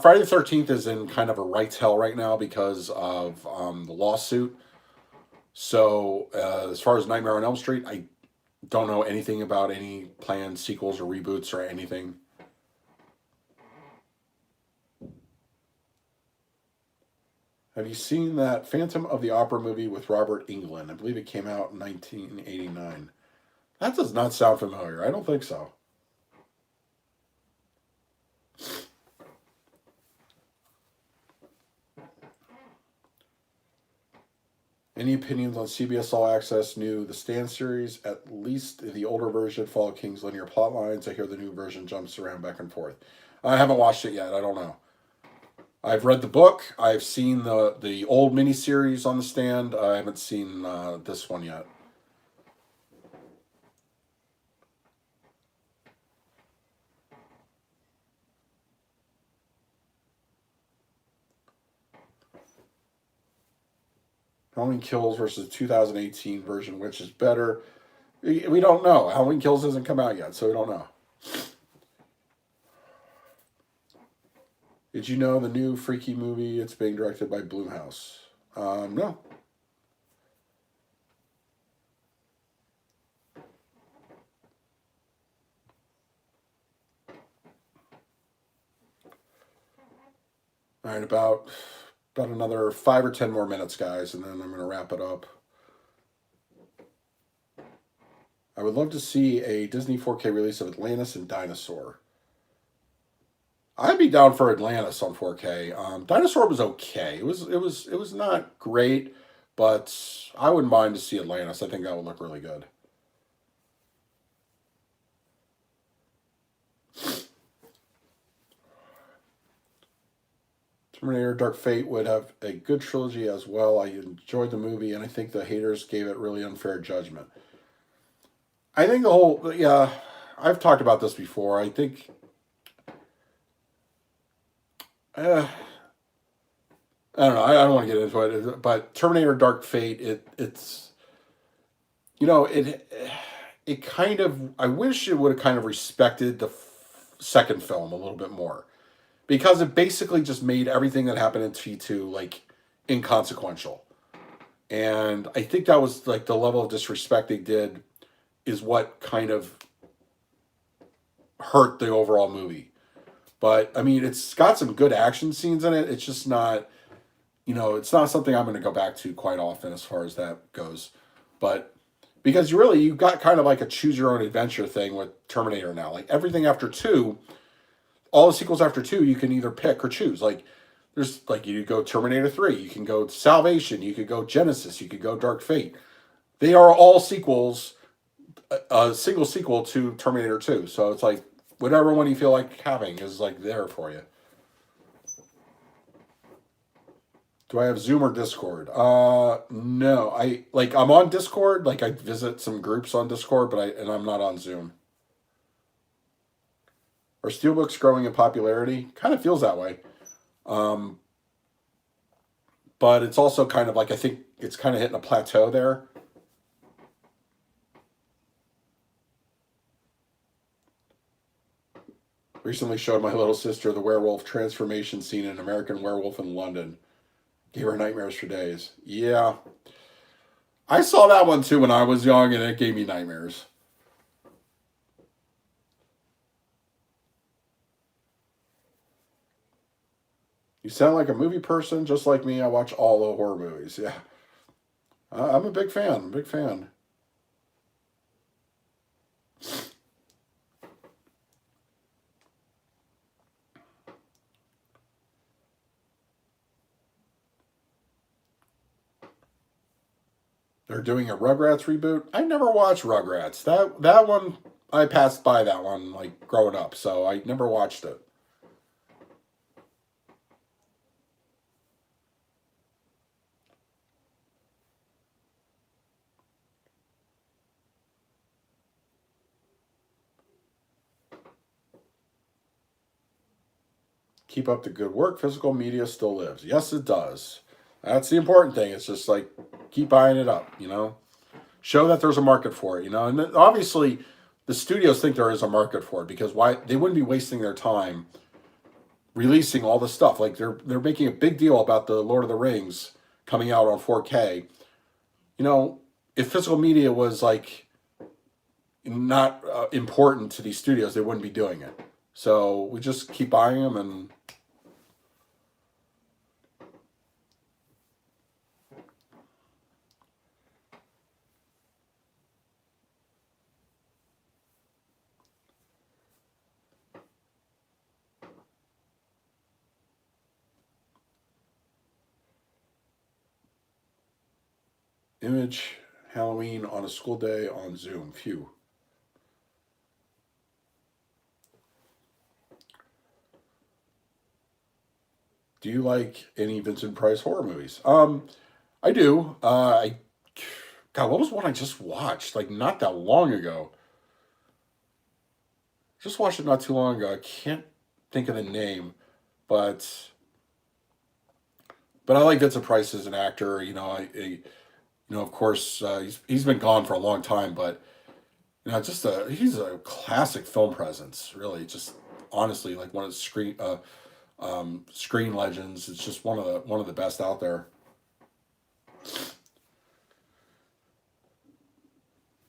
Friday the 13th is in kind of a rights hell right now because of the lawsuit. So, as far as Nightmare on Elm Street, I don't know anything about any planned sequels or reboots or anything. Have you seen that Phantom of the Opera movie with Robert Englund? I believe it came out in 1989. That does not sound familiar. I don't think so. Any opinions on CBS All Access new The Stand series? At least the older version followed King's linear plot lines. I hear the new version jumps around back and forth. I haven't watched it yet. I don't know. I've read the book. I've seen the old miniseries on The Stand. I haven't seen this one yet. Halloween Kills versus 2018 version, which is better? We don't know. Halloween Kills hasn't come out yet, so we don't know. Did you know the new Freaky movie? It's being directed by Blumhouse. No. All right, about another 5 or 10 more minutes, guys, and then I'm going to wrap it up. I would love to see a Disney 4K release of Atlantis and Dinosaur. I'd be down for Atlantis on 4K. Dinosaur was okay. It was not great, but I wouldn't mind to see Atlantis. I think that would look really good. Terminator Dark Fate would have a good trilogy as well. I enjoyed the movie, and I think the haters gave it really unfair judgment. I think the whole, yeah, I've talked about this before. I think, uh, I don't know. I don't want to get into it, but Terminator Dark Fate, it's, it kind of, I wish it would have kind of respected the second film a little bit more, because it basically just made everything that happened in T2 like inconsequential. And I think that was like the level of disrespect they did is what kind of hurt the overall movie. But I mean, it's got some good action scenes in it. It's just not, it's not something I'm going to go back to quite often as far as that goes. But because you got kind of like a choose your own adventure thing with Terminator now. Like everything after 2, all the sequels after 2, you can either pick or choose. Like there's like you go Terminator 3, you can go Salvation, you could go Genesis, you could go Dark Fate. They are all sequels, a single sequel to Terminator 2. So it's like whatever one you feel like having is like there for you. Do I have Zoom or Discord? No. I'm on Discord. Like I visit some groups on Discord, but I'm not on Zoom. Are steelbooks growing in popularity? Kind of feels that way. But it's also kind of like I think it's kind of hitting a plateau there. Recently showed my little sister the werewolf transformation scene in American Werewolf in London. Gave her nightmares for days. Yeah. I saw that one too when I was young, and it gave me nightmares. You sound like a movie person, just like me. I watch all the horror movies. Yeah. I'm a big fan. I'm a big fan. They're doing a Rugrats reboot. I never watched Rugrats. That one I passed by that one like growing up, so I never watched it. Keep up the good work. Physical media still lives. Yes, it does. That's the important thing. It's just like keep buying it up, Show that there's a market for it, And obviously the studios think there is a market for it because why they wouldn't be wasting their time releasing all the stuff. Like they're making a big deal about the Lord of the Rings coming out on 4K. If physical media was like not important to these studios, they wouldn't be doing it. So we just keep buying them and Image Halloween on a school day on Zoom. Phew. Do you like any Vincent Price horror movies? I do. God, what was one I just watched? Like not that long ago. Just watched it not too long ago. I can't think of the name, but I like Vincent Price as an actor. Of course, he's been gone for a long time, but he's a classic film presence. Really, just honestly, like one of the screen legends. It's just one of the best out there.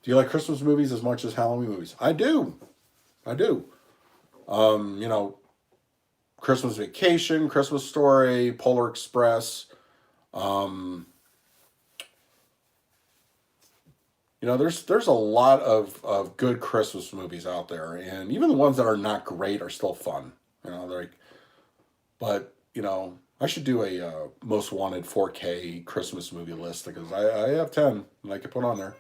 Do you like Christmas movies as much as Halloween movies? I do. I do. Christmas Vacation, Christmas Story, Polar Express. There's a lot of good Christmas movies out there, and even the ones that are not great are still fun. But I should do a most wanted 4K Christmas movie list because I have 10 and I could put on there.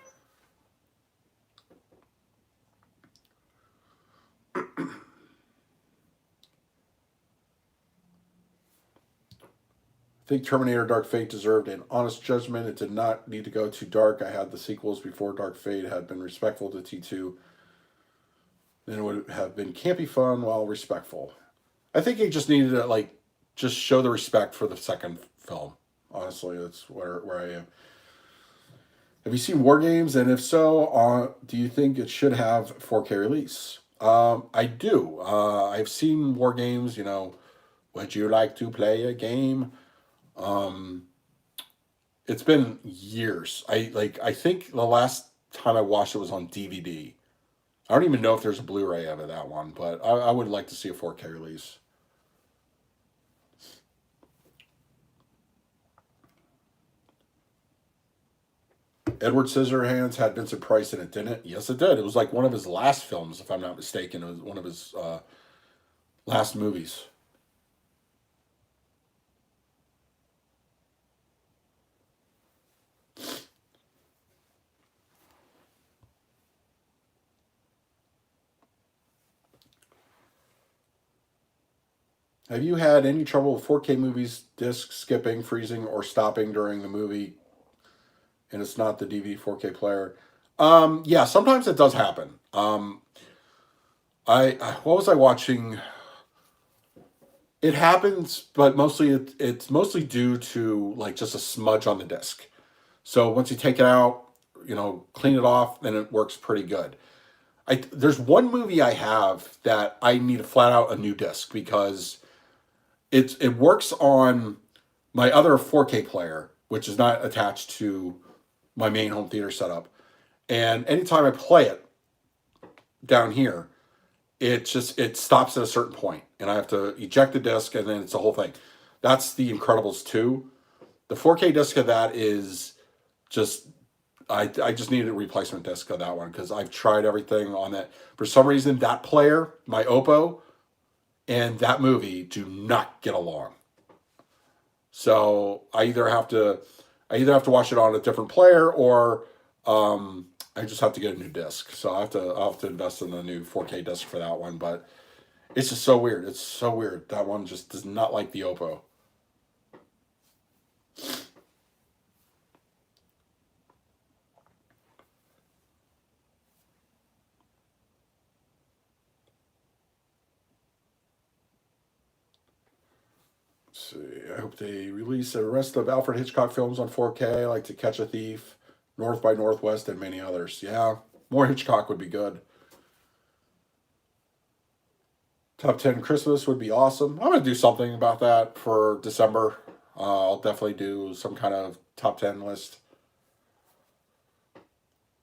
I think Terminator Dark Fate deserved an honest judgment. It did not need to go too dark. I had the sequels before Dark Fate had been respectful to T2. Then it would have been campy fun while respectful. I think he just needed to just show the respect for the second film. Honestly, that's where I am. Have you seen War Games? And if so, do you think it should have 4K release? I do. I've seen War Games. Would you like to play a game? It's been years. I think the last time I watched it was on DVD. I don't even know if there's a Blu-ray of it, that one, but I would like to see a 4K release. Edward Scissorhands had Vincent Price in it, didn't it? Yes, it did. It was like one of his last films, if I'm not mistaken. It was one of his last movies. Have you had any trouble with 4K movies, disc skipping, freezing, or stopping during the movie, and it's not the DVD 4K player? Yeah, sometimes it does happen. What was I watching? It happens, but mostly it's mostly due to just a smudge on the disc. So once you take it out, clean it off, then it works pretty good. There's one movie I have that I need flat out a new disc because it works on my other 4K player, which is not attached to my main home theater setup. And anytime I play it down here, it stops at a certain point, and I have to eject the disc, and then it's the whole thing. That's The Incredibles 2. The 4K disc of that is just I just needed a replacement disc of that one because I've tried everything on that. For some reason, that player, my Oppo, and that movie do not get along. So I either have to watch it on a different player or I just have to get a new disc. So I'll have to invest in a new 4K disc for that one. But it's just so weird. It's so weird. That one just does not like the Oppo. See, I hope they release the rest of Alfred Hitchcock films on 4K, like To Catch a Thief, North by Northwest, and many others. Yeah, more Hitchcock would be good. Top 10 Christmas would be awesome. I'm going to do something about that for December. I'll definitely do some kind of top 10 list.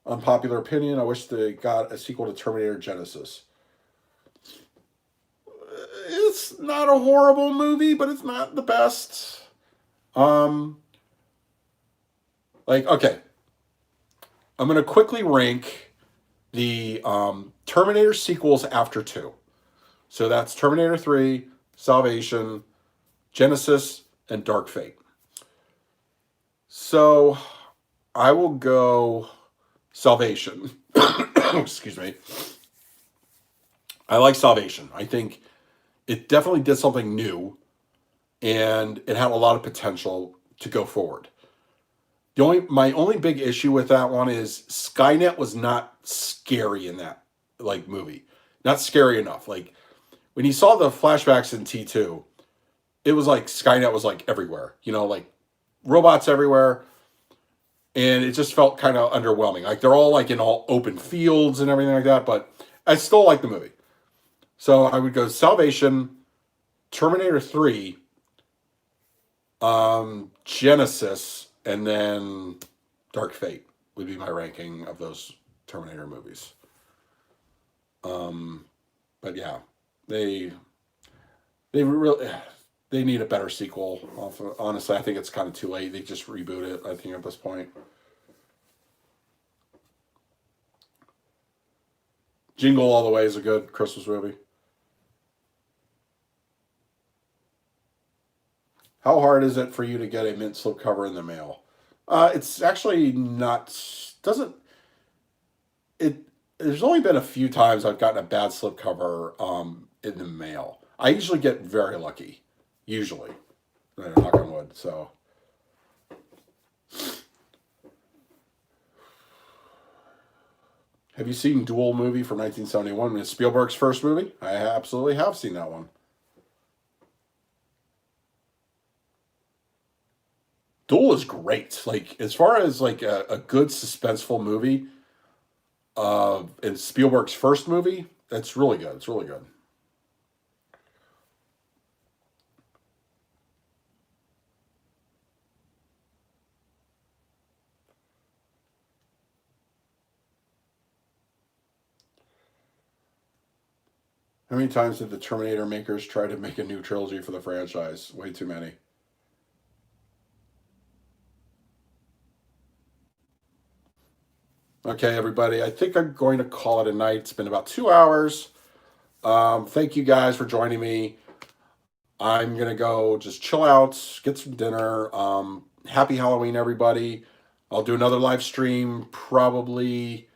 Unpopular opinion, I wish they got a sequel to Terminator Genesis. It's not a horrible movie, but it's not the best. Okay. I'm going to quickly rank the Terminator sequels after 2. So that's Terminator 3, Salvation, Genesis, and Dark Fate. So I will go Salvation. Excuse me. I like Salvation. I think it definitely did something new, and it had a lot of potential to go forward. My only big issue with that one is Skynet was not scary in that movie. Not scary enough. When you saw the flashbacks in T2, it was like Skynet was everywhere. Robots everywhere. And it just felt kind of underwhelming. They're all in all open fields and everything like that, but I still like the movie. So I would go Salvation, Terminator 3, Genesis, and then Dark Fate would be my ranking of those Terminator movies. But yeah, they really need a better sequel. Honestly, I think it's kind of too late. They just reboot it, I think, at this point. Jingle All the Way is a good Christmas movie. How hard is it for you to get a mint slipcover in the mail? It's actually not. Doesn't it? There's only been a few times I've gotten a bad slipcover in the mail. I usually get very lucky. Usually, knock on wood. So. Have you seen Duel movie from 1971? It's Spielberg's first movie. I absolutely have seen that one. Duel is great. Like as far as like a good suspenseful movie, in Spielberg's first movie, that's really good. It's really good. How many times did the Terminator makers try to make a new trilogy for the franchise? Way too many. Okay, everybody. I think I'm going to call it a night. It's been about 2 hours. Thank you guys for joining me. I'm gonna go just chill out, get some dinner. Happy Halloween, everybody. I'll do another live stream probably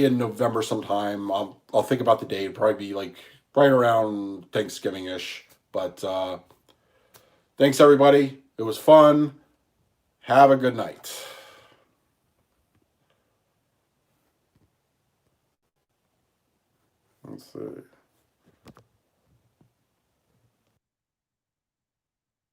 in November sometime. I'll think about the date. It'll probably be like right around Thanksgiving ish. But thanks everybody. It was fun. Have a good night. Let's see.